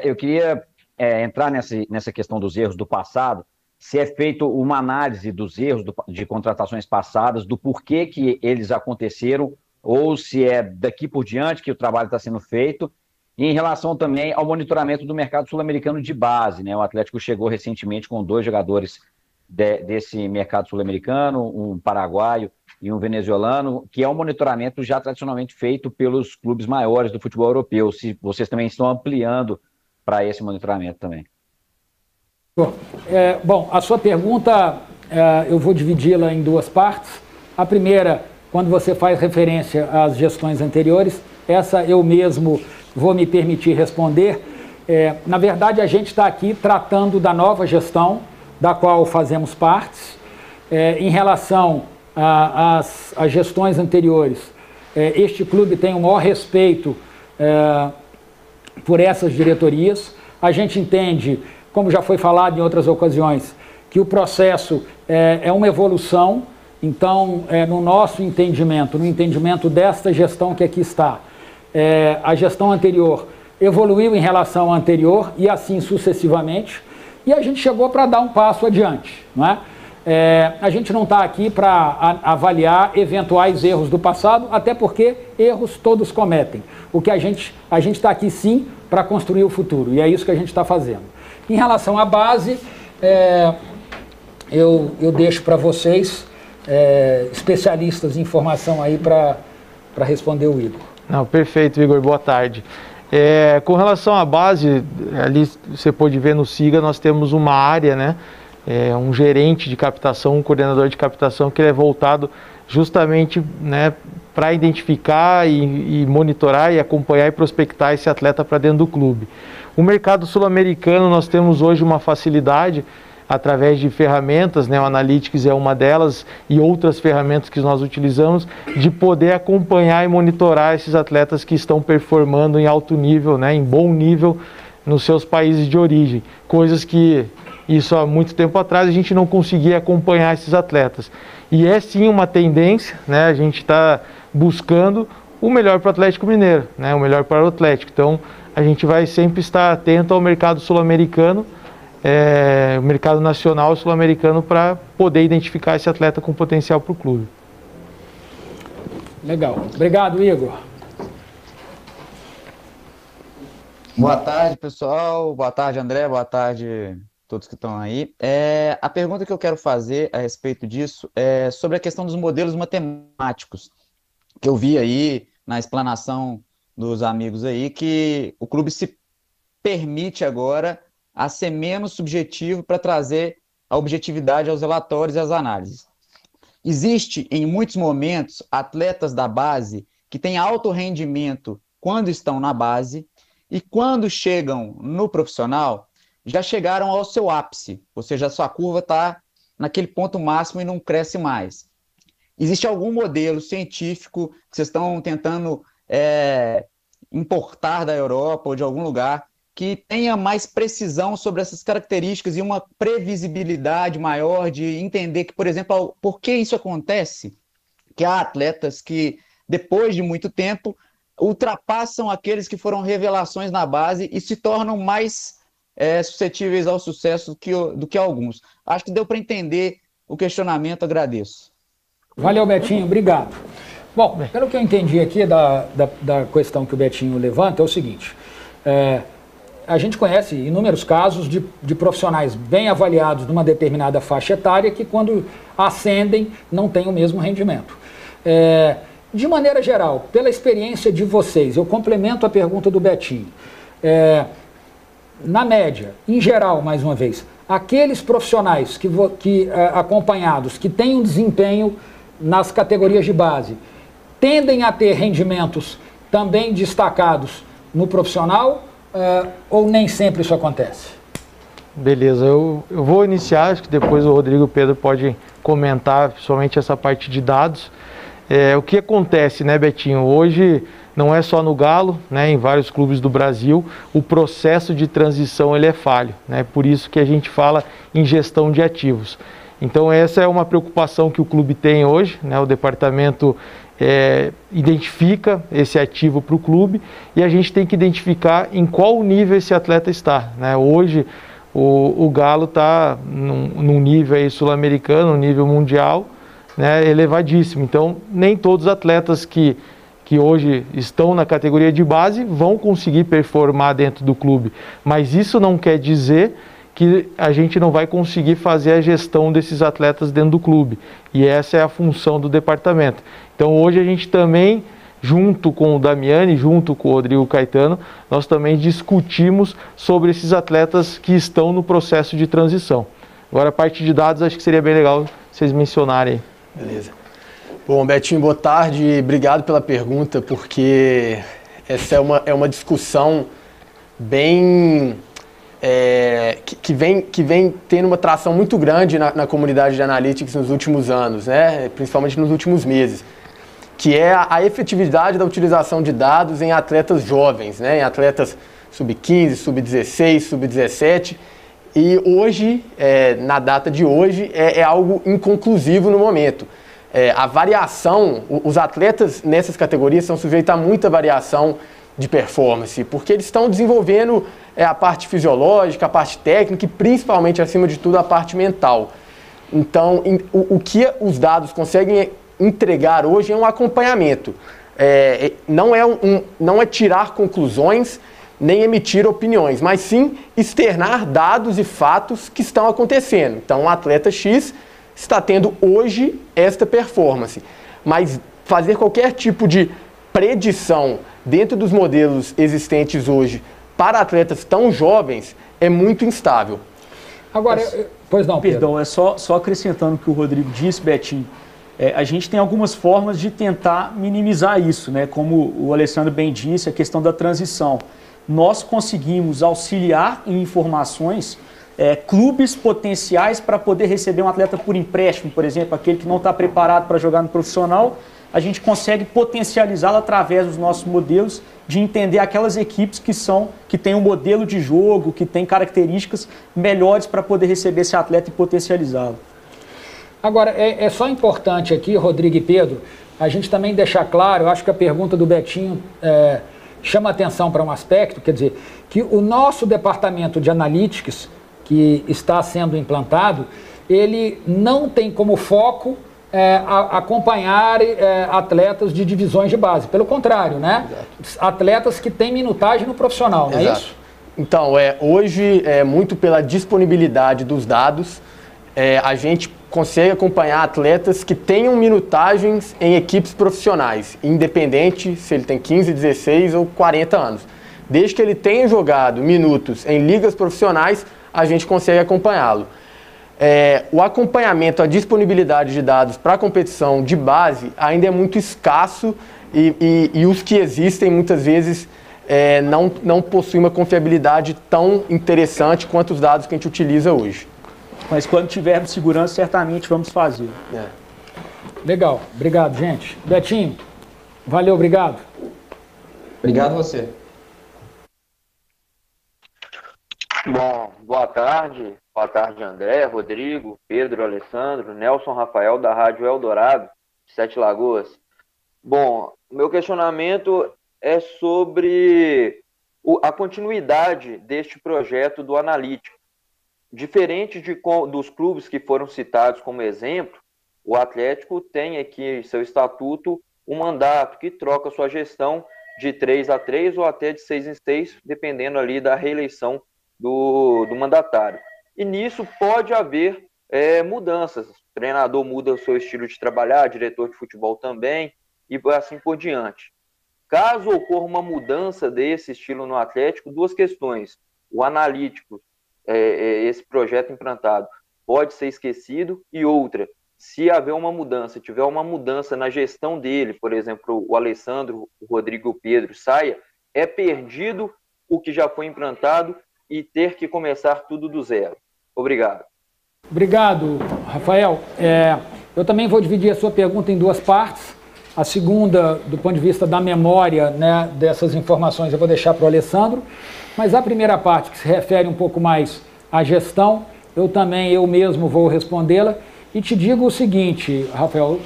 Eu queria entrar nessa questão dos erros do passado, se é feito uma análise dos erros de contratações passadas, do porquê que eles aconteceram, ou se é daqui por diante que o trabalho está sendo feito, e em relação também ao monitoramento do mercado sul-americano de base, né? O Atlético chegou recentemente com 2 jogadores desse mercado sul-americano, um paraguaio e um venezuelano, que é um monitoramento já tradicionalmente feito pelos clubes maiores do futebol europeu, se vocês também estão ampliando para esse monitoramento também. Bom, a sua pergunta, eu vou dividi-la em 2 partes. A primeira, quando você faz referência às gestões anteriores, essa eu mesmo vou me permitir responder. Na verdade, a gente está aqui tratando da nova gestão, da qual fazemos partes. Em relação às gestões anteriores, este clube tem o maior respeito por essas diretorias. A gente entende, como já foi falado em outras ocasiões, que o processo é uma evolução. Então, no nosso entendimento, no entendimento desta gestão que aqui está, a gestão anterior evoluiu em relação à anterior e assim sucessivamente, e a gente chegou para dar um passo adiante, não é? A gente não está aqui para avaliar eventuais erros do passado, até porque erros todos cometem. O que a gente está aqui sim para construir o futuro, e é isso que a gente está fazendo. Em relação à base, eu deixo para vocês, especialistas em informação aí, para responder o Igor. Não, perfeito, Igor, boa tarde. Com relação à base, ali você pode ver no SIGA, nós temos uma área, né, um gerente de captação, um coordenador de captação, que é voltado justamente, né, para identificar e monitorar e acompanhar e prospectar esse atleta para dentro do clube. O mercado sul-americano, nós temos hoje uma facilidade através de ferramentas, né, o Analytics é uma delas, e outras ferramentas que nós utilizamos, de poder acompanhar e monitorar esses atletas que estão performando em alto nível, né, em bom nível nos seus países de origem. Coisas que, isso há muito tempo atrás, a gente não conseguia acompanhar esses atletas. E é sim uma tendência, né, a gente está buscando o melhor para o Atlético Mineiro, né, o melhor para o Atlético. Então, a gente vai sempre estar atento ao mercado sul-americano, o mercado nacional e sul-americano, para poder identificar esse atleta com potencial para o clube. Legal. Obrigado, Igor. Boa tarde, pessoal. Boa tarde, André. Boa tarde todos que estão aí. A pergunta que eu quero fazer a respeito disso é sobre a questão dos modelos matemáticos, que eu vi aí na explanação dos amigos aí, que o clube se permite agora a ser menos subjetivo para trazer a objetividade aos relatórios e às análises. Existe, em muitos momentos, atletas da base que têm alto rendimento quando estão na base e quando chegam no profissional, já chegaram ao seu ápice, ou seja, a sua curva está naquele ponto máximo e não cresce mais. Existe algum modelo científico que vocês estão tentando importar da Europa ou de algum lugar que tenha mais precisão sobre essas características e uma previsibilidade maior de entender que, por exemplo, por que isso acontece? Que há atletas que, depois de muito tempo, ultrapassam aqueles que foram revelações na base e se tornam mais suscetíveis ao sucesso do que alguns. Acho que deu para entender o questionamento, agradeço. Valeu, Betinho, obrigado. Bom, pelo que eu entendi aqui da questão que o Betinho levanta, é o seguinte: a gente conhece inúmeros casos de profissionais bem avaliados numa determinada faixa etária que, quando ascendem, não têm o mesmo rendimento. De maneira geral, pela experiência de vocês, eu complemento a pergunta do Betinho. Na média, em geral, mais uma vez, aqueles profissionais acompanhados, que têm um desempenho nas categorias de base, tendem a ter rendimentos também destacados no profissional, ou nem sempre isso acontece? Beleza, eu vou iniciar, acho que depois o Rodrigo e o Pedro podem comentar, principalmente essa parte de dados. O que acontece, né, Betinho? Hoje não é só no Galo, né, em vários clubes do Brasil, o processo de transição ele é falho, né, por isso que a gente fala em gestão de ativos. Então essa é uma preocupação que o clube tem hoje, né, o departamento identifica esse ativo para o clube e a gente tem que identificar em qual nível esse atleta está, né. Hoje o Galo está num nível sul-americano, um nível mundial, né, elevadíssimo, então nem todos os atletas que hoje estão na categoria de base vão conseguir performar dentro do clube, mas isso não quer dizer que a gente não vai conseguir fazer a gestão desses atletas dentro do clube, e essa é a função do departamento. Então hoje a gente também, junto com o Damiani, junto com o Rodrigo Caetano, nós também discutimos sobre esses atletas que estão no processo de transição. Agora a parte de dados acho que seria bem legal vocês mencionarem. Beleza. Bom, Betinho, boa tarde. Obrigado pela pergunta, porque essa é uma discussão bem... que vem tendo uma tração muito grande na comunidade de Analytics nos últimos anos, né? Principalmente nos últimos meses, que é a efetividade da utilização de dados em atletas jovens, né? Em atletas sub-15, sub-16, sub-17. E hoje, na data de hoje, é algo inconclusivo no momento. A variação, os atletas nessas categorias são sujeitos a muita variação de performance, porque eles estão desenvolvendo a parte fisiológica, a parte técnica e principalmente, acima de tudo, a parte mental. Então, o que os dados conseguem entregar hoje é um acompanhamento. Não é tirar conclusões, nem emitir opiniões, mas sim externar dados e fatos que estão acontecendo. Então, o atleta X está tendo hoje esta performance, mas fazer qualquer tipo de predição dentro dos modelos existentes hoje para atletas tão jovens é muito instável. Agora, pois não, Pedro. Perdão, só acrescentando o que o Rodrigo disse, Betinho, a gente tem algumas formas de tentar minimizar isso, né? Como o Alessandro bem disse, a questão da transição. Nós conseguimos auxiliar em informações clubes potenciais para poder receber um atleta por empréstimo, por exemplo, aquele que não está preparado para jogar no profissional, a gente consegue potencializá-lo através dos nossos modelos, de entender aquelas equipes que têm um modelo de jogo, que têm características melhores para poder receber esse atleta e potencializá-lo. Agora, é só importante aqui, Rodrigo e Pedro, a gente também deixar claro, eu acho que a pergunta do Betinho chama atenção para um aspecto, quer dizer, que o nosso departamento de Analytics, que está sendo implantado, ele não tem como foco acompanhar atletas de divisões de base. Pelo contrário, né? Exato. Atletas que têm minutagem no profissional, não é isso? Então, hoje, muito pela disponibilidade dos dados, a gente consegue acompanhar atletas que tenham minutagens em equipes profissionais, independente se ele tem 15, 16 ou 40 anos. Desde que ele tenha jogado minutos em ligas profissionais, a gente consegue acompanhá-lo. O acompanhamento, a disponibilidade de dados para a competição de base ainda é muito escasso e os que existem muitas vezes não possuem uma confiabilidade tão interessante quanto os dados que a gente utiliza hoje. Mas quando tivermos segurança, certamente vamos fazer. Legal, obrigado, gente. Betinho, valeu, obrigado. Obrigado a você. Bom, boa tarde. Boa tarde, André, Rodrigo, Pedro, Alessandro, Nelson Rafael, da Rádio Eldorado, de Sete Lagoas. Bom, o meu questionamento é sobre a continuidade deste projeto do Analítico. Diferente dos clubes que foram citados como exemplo, o Atlético tem aqui em seu estatuto um mandato que troca sua gestão de 3 a 3 ou até de 6 em 6, dependendo ali da reeleição do mandatário. E nisso pode haver mudanças. O treinador muda o seu estilo de trabalhar, diretor de futebol também, e assim por diante. Caso ocorra uma mudança desse estilo no Atlético, duas questões. O analítico, esse projeto implantado, pode ser esquecido, e outra, se haver uma mudança, tiver uma mudança na gestão dele, por exemplo, o Alessandro, o Rodrigo e o Pedro saia, é perdido o que já foi implantado e ter que começar tudo do zero. Obrigado. Obrigado, Rafael. Eu também vou dividir a sua pergunta em duas partes. A segunda, do ponto de vista da memória, né, dessas informações, eu vou deixar para o Alessandro. Mas a primeira parte, que se refere um pouco mais à gestão, eu mesmo vou respondê-la. E te digo o seguinte, Rafael,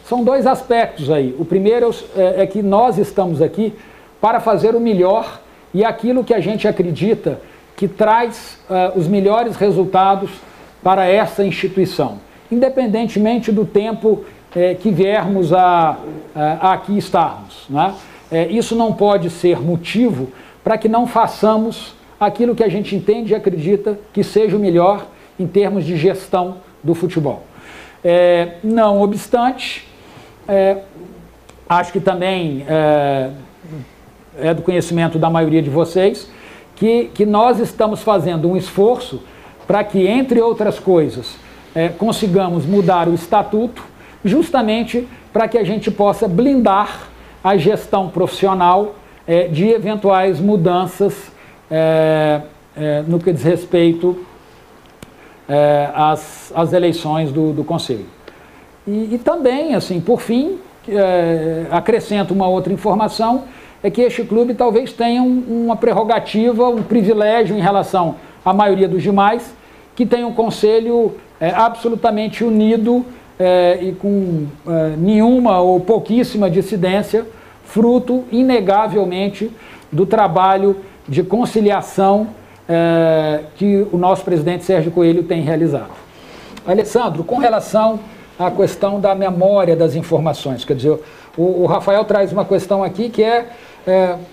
são dois aspectos aí. O primeiro é que nós estamos aqui para fazer o melhor e aquilo que a gente acredita que traz os melhores resultados para essa instituição, independentemente do tempo que viermos a aqui estarmos, né? Isso não pode ser motivo para que não façamos aquilo que a gente entende e acredita que seja o melhor em termos de gestão do futebol. Não obstante, acho que também é do conhecimento da maioria de vocês que nós estamos fazendo um esforço para que, entre outras coisas, consigamos mudar o estatuto, justamente para que a gente possa blindar a gestão profissional de eventuais mudanças no que diz respeito às eleições do Conselho. E também, assim, por fim, acrescento uma outra informação, é que este clube talvez tenha uma prerrogativa, um privilégio em relação à maioria dos demais, que tem um conselho absolutamente unido e com nenhuma ou pouquíssima dissidência, fruto, inegavelmente, do trabalho de conciliação que o nosso presidente Sérgio Coelho tem realizado. Alessandro, com relação à questão da memória das informações, quer dizer, o Rafael traz uma questão aqui que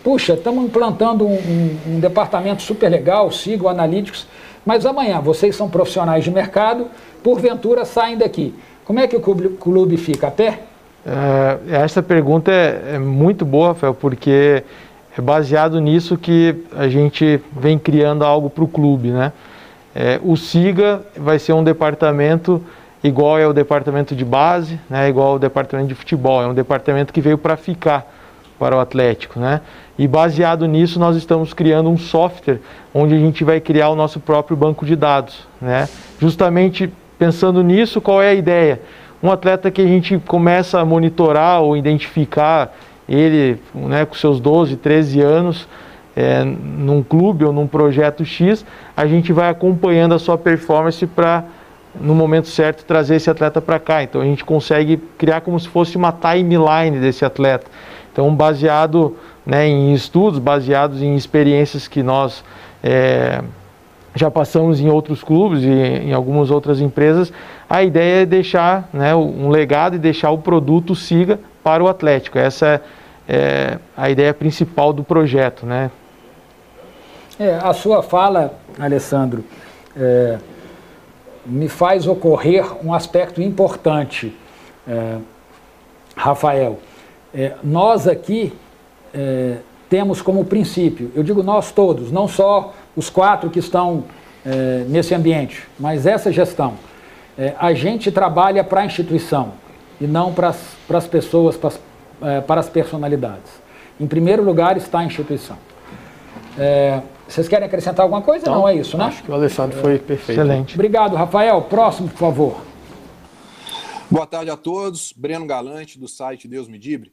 puxa, estamos implantando um departamento super legal, sigo Analytics, mas amanhã vocês são profissionais de mercado, porventura saem daqui. Como é que o clube fica? A pé? Essa pergunta é muito boa, Rafael, porque é baseado nisso que a gente vem criando algo para o clube, né? O SIGA vai ser um departamento igual é o departamento de base, né? Igual ao departamento de futebol, é um departamento que veio para ficar para o Atlético, né? E baseado nisso nós estamos criando um software onde a gente vai criar o nosso próprio banco de dados, né? Justamente pensando nisso, qual é a ideia? Um atleta que a gente começa a monitorar ou identificar ele, né, com seus 12, 13 anos, num clube ou num projeto X, a gente vai acompanhando a sua performance para, no momento certo, trazer esse atleta para cá. Então a gente consegue criar como se fosse uma timeline desse atleta. Então, baseado, né, em estudos, baseados em experiências que nós já passamos em outros clubes e em algumas outras empresas, a ideia é deixar, né, um legado e deixar o produto siga para o Atlético. Essa é a ideia principal do projeto, né? A sua fala, Alessandro, me faz ocorrer um aspecto importante, Rafael. Nós aqui temos como princípio, eu digo nós todos, não só os 4 que estão nesse ambiente, mas essa gestão, a gente trabalha para a instituição e não para as pessoas, para as personalidades. Em primeiro lugar está a instituição. Vocês querem acrescentar alguma coisa? Então, não é isso, né? Acho que o Alessandro foi perfeito. Excelente. Obrigado, Rafael. Próximo, por favor. Boa tarde a todos. Breno Galante, do site Deus Me Dibre.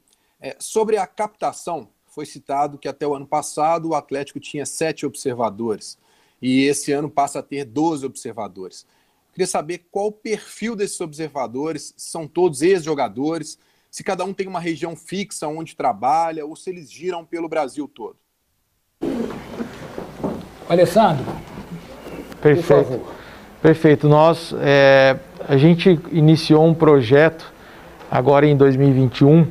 Sobre a captação, foi citado que até o ano passado o Atlético tinha 7 observadores e esse ano passa a ter 12 observadores. Queria saber qual o perfil desses observadores, são todos ex-jogadores, se cada um tem uma região fixa onde trabalha ou se eles giram pelo Brasil todo. Alessandro, perfeito. por favor. Perfeito. A gente iniciou um projeto agora em 2021,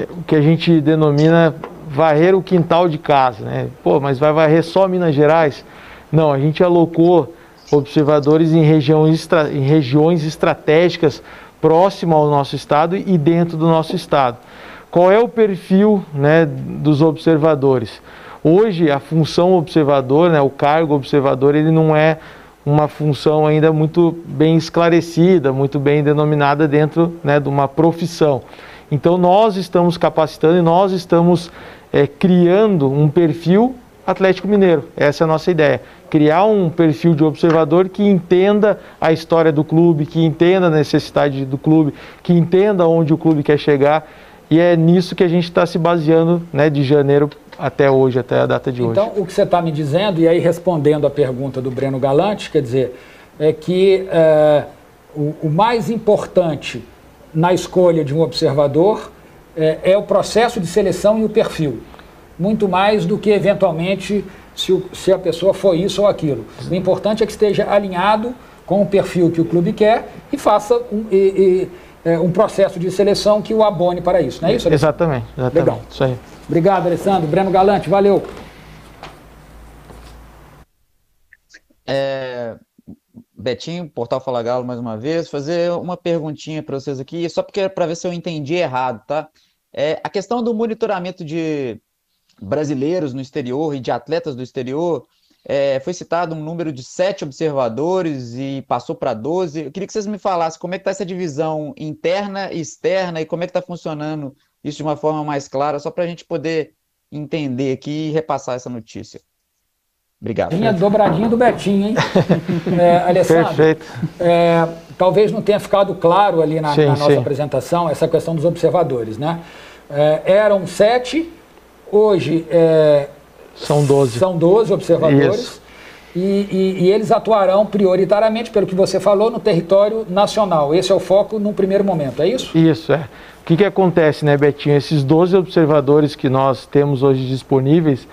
o que a gente denomina varrer o quintal de casa, né? Pô, mas vai varrer só Minas Gerais? Não, a gente alocou observadores em regiões estratégicas próximas ao nosso estado e dentro do nosso estado. Qual é o perfil, né, dos observadores? Hoje, a função observador, né, o cargo observador, ele não é uma função ainda muito bem esclarecida, muito bem denominada dentro, né, de uma profissão. Então, nós estamos capacitando e nós estamos criando um perfil Atlético Mineiro. Essa é a nossa ideia. criar um perfil de observador que entenda a história do clube, que entenda a necessidade do clube, que entenda onde o clube quer chegar. E é nisso que a gente está se baseando, né, de janeiro até hoje, até a data de hoje. Então, o que você está me dizendo, e aí respondendo a pergunta do Breno Galante, quer dizer, é que o mais importante na escolha de um observador é o processo de seleção e o perfil. Muito mais do que, eventualmente, se a pessoa for isso ou aquilo. O importante é que esteja alinhado com o perfil que o clube quer e faça um processo de seleção que o abone para isso, não é isso, Alessandro? Exatamente. Legal. Isso aí. Obrigado, Alessandro. Breno Galante, valeu. Betinho, Portal Fala Galo, mais uma vez, fazer uma perguntinha para vocês aqui, só porque para ver se eu entendi errado, tá? A questão do monitoramento de brasileiros no exterior e de atletas do exterior, foi citado um número de 7 observadores e passou para 12. Eu queria que vocês me falassem como é que está essa divisão interna e externa e como é que está funcionando isso de uma forma mais clara, só para a gente poder entender aqui e repassar essa notícia. Obrigado. Tinha dobradinha do Betinho, hein? Alessandro, Perfeito. Talvez não tenha ficado claro ali na nossa apresentação essa questão dos observadores, né? Eram 7, hoje são 12. São 12 observadores. E eles atuarão prioritariamente, pelo que você falou, no território nacional. Esse é o foco no primeiro momento, é isso? Isso, O que acontece, né, Betinho? Esses 12 observadores que nós temos hoje disponíveis,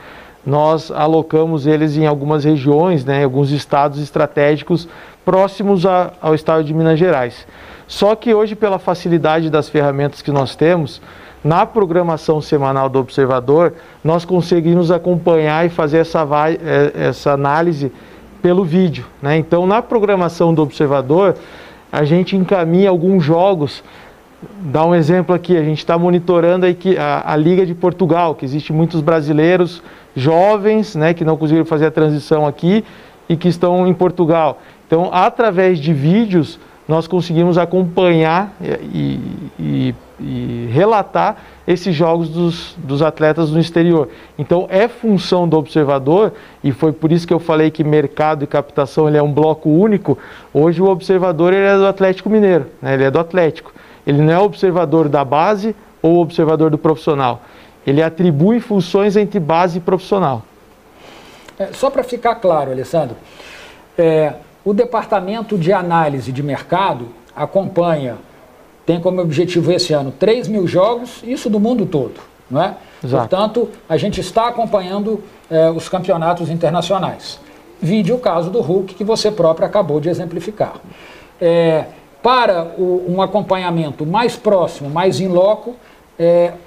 nós alocamos eles em algumas regiões, né, em alguns estados estratégicos próximos ao estado de Minas Gerais. Só que hoje, pela facilidade das ferramentas que nós temos, na programação semanal do observador, nós conseguimos acompanhar e fazer essa análise pelo vídeo, né? Então, na programação do observador, a gente encaminha alguns jogos. Dá um exemplo aqui, a gente está monitorando a Liga de Portugal, que existe muitos brasileiros jovens, né, que não conseguiram fazer a transição aqui e que estão em Portugal. Então, através de vídeos, nós conseguimos acompanhar e relatar esses jogos dos atletas no exterior. Então, é função do observador, e foi por isso que eu falei que mercado e captação ele é um bloco único. Hoje o observador ele é do Atlético Mineiro, né, ele é do Atlético. Ele não é observador da base ou observador do profissional. Ele atribui funções entre base e profissional. Só para ficar claro, Alessandro, o Departamento de Análise de Mercado acompanha, tem como objetivo esse ano 3.000 jogos, isso do mundo todo, não é? Exato. Portanto, a gente está acompanhando os campeonatos internacionais. Vide o caso do Hulk, que você próprio acabou de exemplificar. Para um acompanhamento mais próximo, mais in loco,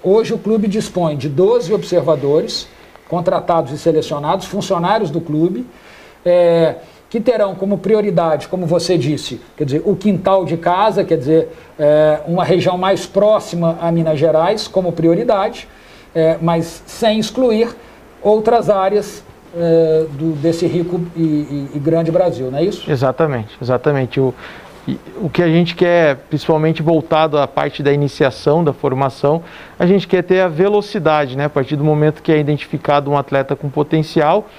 hoje o clube dispõe de 12 observadores, contratados e selecionados, funcionários do clube, que terão como prioridade, como você disse, quer dizer, o quintal de casa, quer dizer, uma região mais próxima a Minas Gerais como prioridade, mas sem excluir outras áreas desse rico e grande Brasil, não é isso? Exatamente. O que a gente quer, principalmente voltado à parte da iniciação, da formação, a gente quer ter a velocidade, né? A partir do momento que é identificado um atleta com potencial,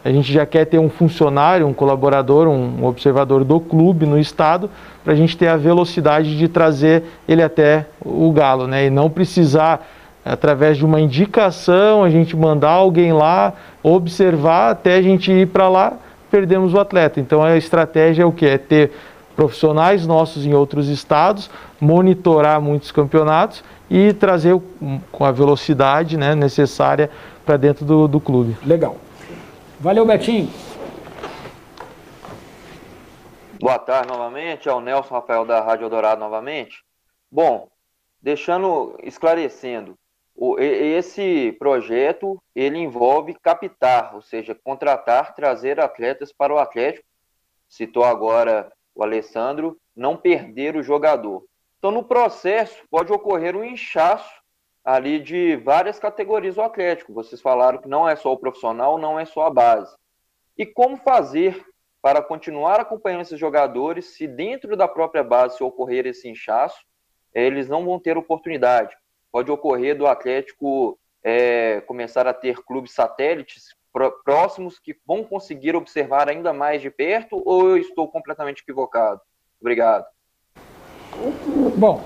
a gente já quer ter um funcionário, um colaborador, um observador do clube no estado, para a gente ter a velocidade de trazer ele até o Galo, né? E não precisar, através de uma indicação, a gente mandar alguém lá, observar, até a gente ir para lá, perdemos o atleta. Então a estratégia é o quê? É ter profissionais nossos em outros estados, monitorar muitos campeonatos e trazer com a velocidade, né, necessária para dentro do clube. Legal. Valeu, Betinho. Boa tarde novamente, é o Nelson Rafael da Rádio Eldorado novamente. Bom, esclarecendo, esse projeto ele envolve captar, ou seja, contratar, trazer atletas para o Atlético. Citou agora o Alessandro, não perder o jogador. Então, no processo, pode ocorrer um inchaço ali de várias categorias do Atlético. Vocês falaram que não é só o profissional, não é só a base. E como fazer para continuar acompanhando esses jogadores se dentro da própria base, se ocorrer esse inchaço, eles não vão ter oportunidade? Pode ocorrer do Atlético começar a ter clubes satélites próximos que vão conseguir observar ainda mais de perto, ou eu estou completamente equivocado? Obrigado. Bom,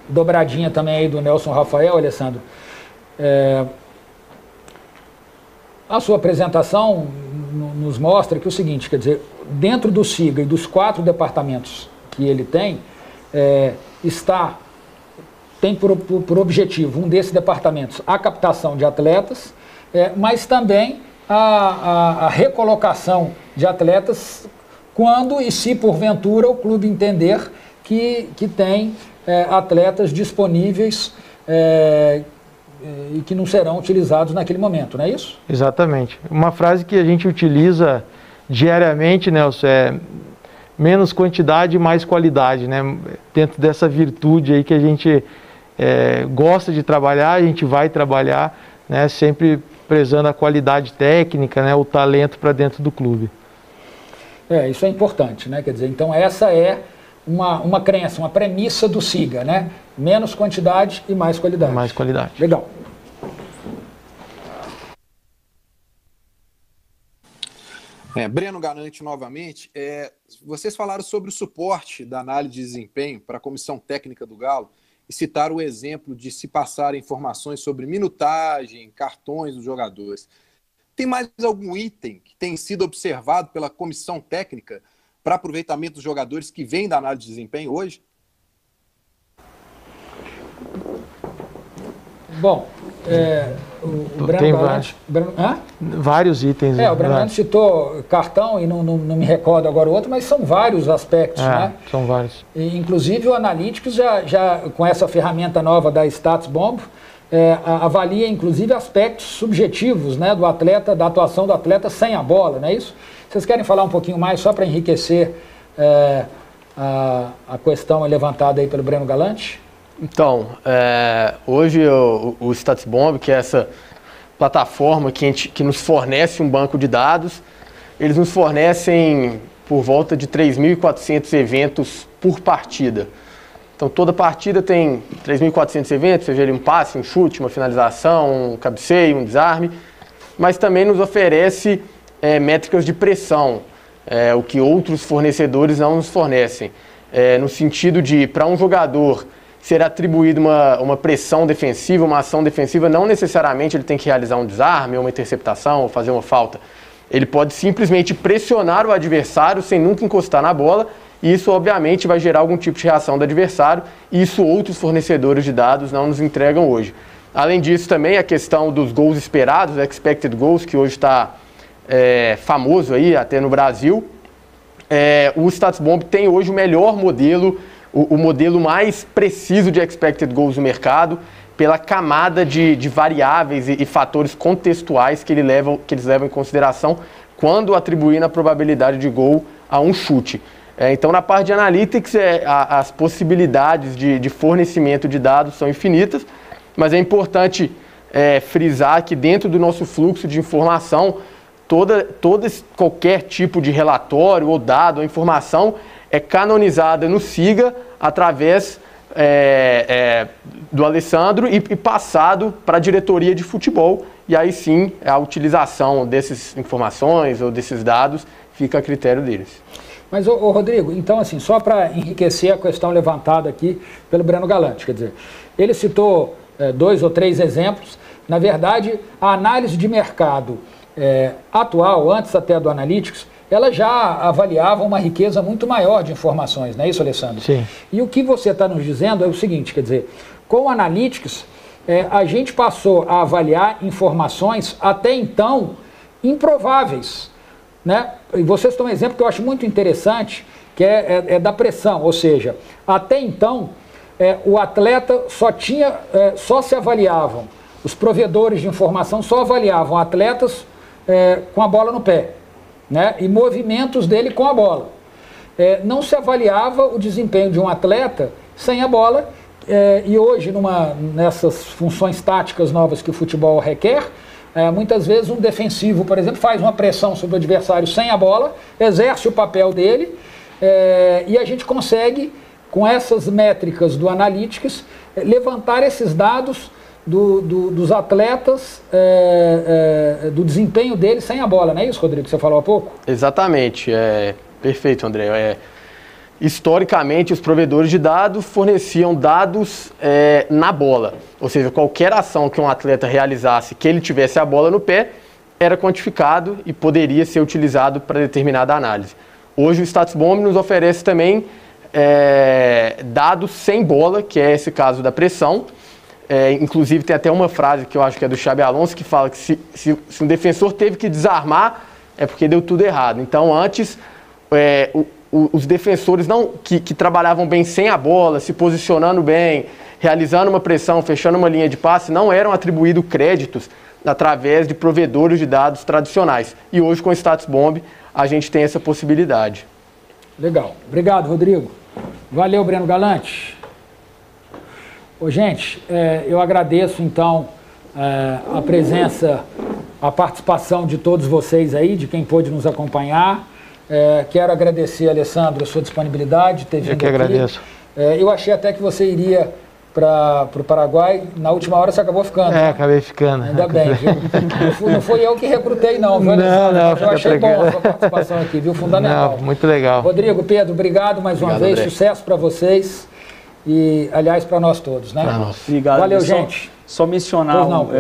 dobradinha também aí do Nelson Rafael, Alessandro. A sua apresentação nos mostra que o seguinte, quer dizer, dentro do SIGA e dos 4 departamentos que ele tem por objetivo, um desses departamentos, a captação de atletas, mas também a recolocação de atletas quando e se porventura o clube entender que tem atletas disponíveis e que não serão utilizados naquele momento, não é isso? Exatamente. Uma frase que a gente utiliza diariamente, Nelson, é menos quantidade e mais qualidade, né? Dentro dessa virtude aí que a gente gosta de trabalhar, a gente vai trabalhar, né? Sempre prezando a qualidade técnica, né? O talento para dentro do clube. Isso é importante, né? Quer dizer, então essa é uma crença, uma premissa do SIGA, né? Menos quantidade e mais qualidade. Mais qualidade. Legal. Breno Galante, novamente. Vocês falaram sobre o suporte da análise de desempenho para a comissão técnica do Galo e citaram o exemplo de se passar informações sobre minutagem, cartões dos jogadores. Tem mais algum item que tem sido observado pela comissão técnica para aproveitamento dos jogadores que vêm da análise de desempenho hoje? Bom, o Breno Galante... Vários itens. O Breno Galante citou cartão e não me recordo agora o outro, mas são vários aspectos, né? São vários. E, inclusive o Analytics já com essa ferramenta nova da StatsBomb, avalia inclusive aspectos subjetivos, né, do atleta, da atuação do atleta sem a bola, não é isso? Vocês querem falar um pouquinho mais só para enriquecer a questão levantada aí pelo Breno Galante? Então, hoje o StatsBomb, que é essa plataforma que nos fornece um banco de dados, eles nos fornecem por volta de 3.400 eventos por partida. Então, toda partida tem 3.400 eventos, seja ele um passe, um chute, uma finalização, um cabeceio, um desarme, mas também nos oferece métricas de pressão, o que outros fornecedores não nos fornecem. No sentido de, para um jogador ser atribuído uma pressão defensiva, uma ação defensiva, não necessariamente ele tem que realizar um desarme, ou uma interceptação, ou fazer uma falta. Ele pode simplesmente pressionar o adversário sem nunca encostar na bola, e isso obviamente vai gerar algum tipo de reação do adversário, e isso outros fornecedores de dados não nos entregam hoje. Além disso também a questão dos gols esperados, expected goals, que hoje está famoso aí até no Brasil. O StatsBomb tem hoje o melhor modelo, o modelo mais preciso de expected goals no mercado, pela camada de variáveis e fatores contextuais que eles levam em consideração quando atribuindo a probabilidade de gol a um chute. Então, na parte de Analytics, as possibilidades de fornecimento de dados são infinitas, mas é importante frisar que dentro do nosso fluxo de informação, qualquer tipo de relatório ou dado ou informação é canonizada no SIGA através do Alessandro e passado para a diretoria de futebol, e aí sim a utilização dessas informações ou desses dados fica a critério deles. Mas, Rodrigo, então assim, só para enriquecer a questão levantada aqui pelo Breno Galante, quer dizer, ele citou 2 ou 3 exemplos. Na verdade, a análise de mercado atual, antes até do Analytics, ela já avaliava uma riqueza muito maior de informações, não é isso, Alessandro? Sim. E o que você está nos dizendo é o seguinte, quer dizer, com o Analytics, a gente passou a avaliar informações até então improváveis, né? E vocês estão um exemplo que eu acho muito interessante, que é da pressão, ou seja, até então o atleta só se avaliavam, os provedores de informação só avaliavam atletas com a bola no pé, né? E movimentos dele com a bola. Não se avaliava o desempenho de um atleta sem a bola, e hoje nessas funções táticas novas que o futebol requer, muitas vezes um defensivo, por exemplo, faz uma pressão sobre o adversário sem a bola, exerce o papel dele, e a gente consegue, com essas métricas do Analytics, levantar esses dados dos atletas, do desempenho deles sem a bola, não é isso, Rodrigo, que você falou há pouco? Exatamente, perfeito, André. Historicamente, os provedores de dados forneciam dados na bola, ou seja, qualquer ação que um atleta realizasse que ele tivesse a bola no pé, era quantificado e poderia ser utilizado para determinada análise. Hoje o StatsBomb nos oferece também dados sem bola, que é esse caso da pressão. Inclusive tem até uma frase que eu acho que é do Xabi Alonso, que fala que se um defensor teve que desarmar, é porque deu tudo errado. Então antes, os defensores que trabalhavam bem sem a bola, se posicionando bem, realizando uma pressão, fechando uma linha de passe, não eram atribuídos créditos através de provedores de dados tradicionais. E hoje com o StatsBomb a gente tem essa possibilidade. Legal. Obrigado, Rodrigo. Valeu, Breno Galante. Ô, gente, eu agradeço, então, a presença, a participação de todos vocês aí, de quem pôde nos acompanhar. Quero agradecer, Alessandro, a sua disponibilidade de ter vindo aqui. Eu que agradeço. Eu achei até que você iria para o Paraguai. Na última hora você acabou ficando. Acabei ficando. Ainda bem, viu? Não foi eu que recrutei, não, viu, Alessandro? Eu achei bom a sua participação aqui, viu? Fundamental. Não, muito legal. Rodrigo, Pedro, obrado mais uma vez. André. Sucesso para vocês. E, aliás, para nós todos, né? Obrigado. Valeu, gente. Só mencionar o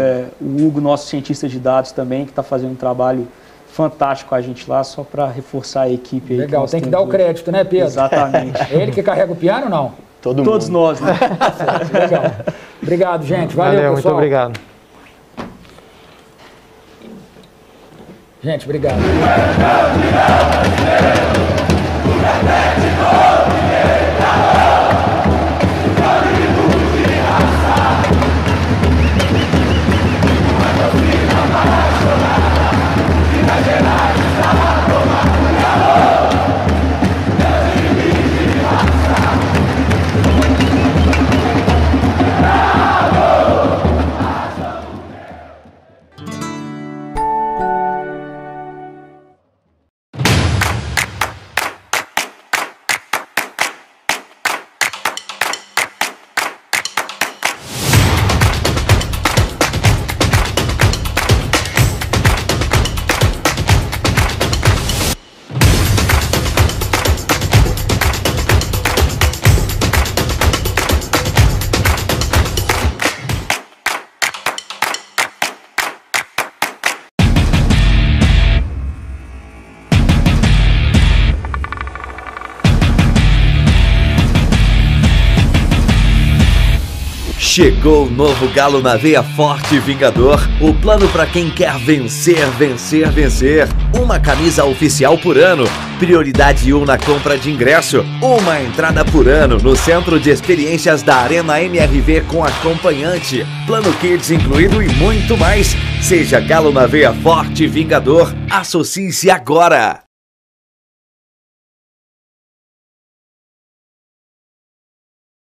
Hugo, nosso cientista de dados também, que está fazendo um trabalho fantástico com a gente lá, só para reforçar a equipe. Legal, tem que dar o crédito, né, Pedro? Exatamente. É ele que carrega o piano ou não? Todos nós, né? Legal. Obrigado, gente. Valeu, pessoal. Muito obrigado. Gente, obrigado. Chegou o novo Galo na Veia Forte e Vingador, o plano para quem quer vencer, vencer, vencer. Uma camisa oficial por ano, prioridade 1 na compra de ingresso, uma entrada por ano no Centro de Experiências da Arena MRV com acompanhante, plano Kids incluído e muito mais. Seja Galo na Veia Forte e Vingador, associe-se agora!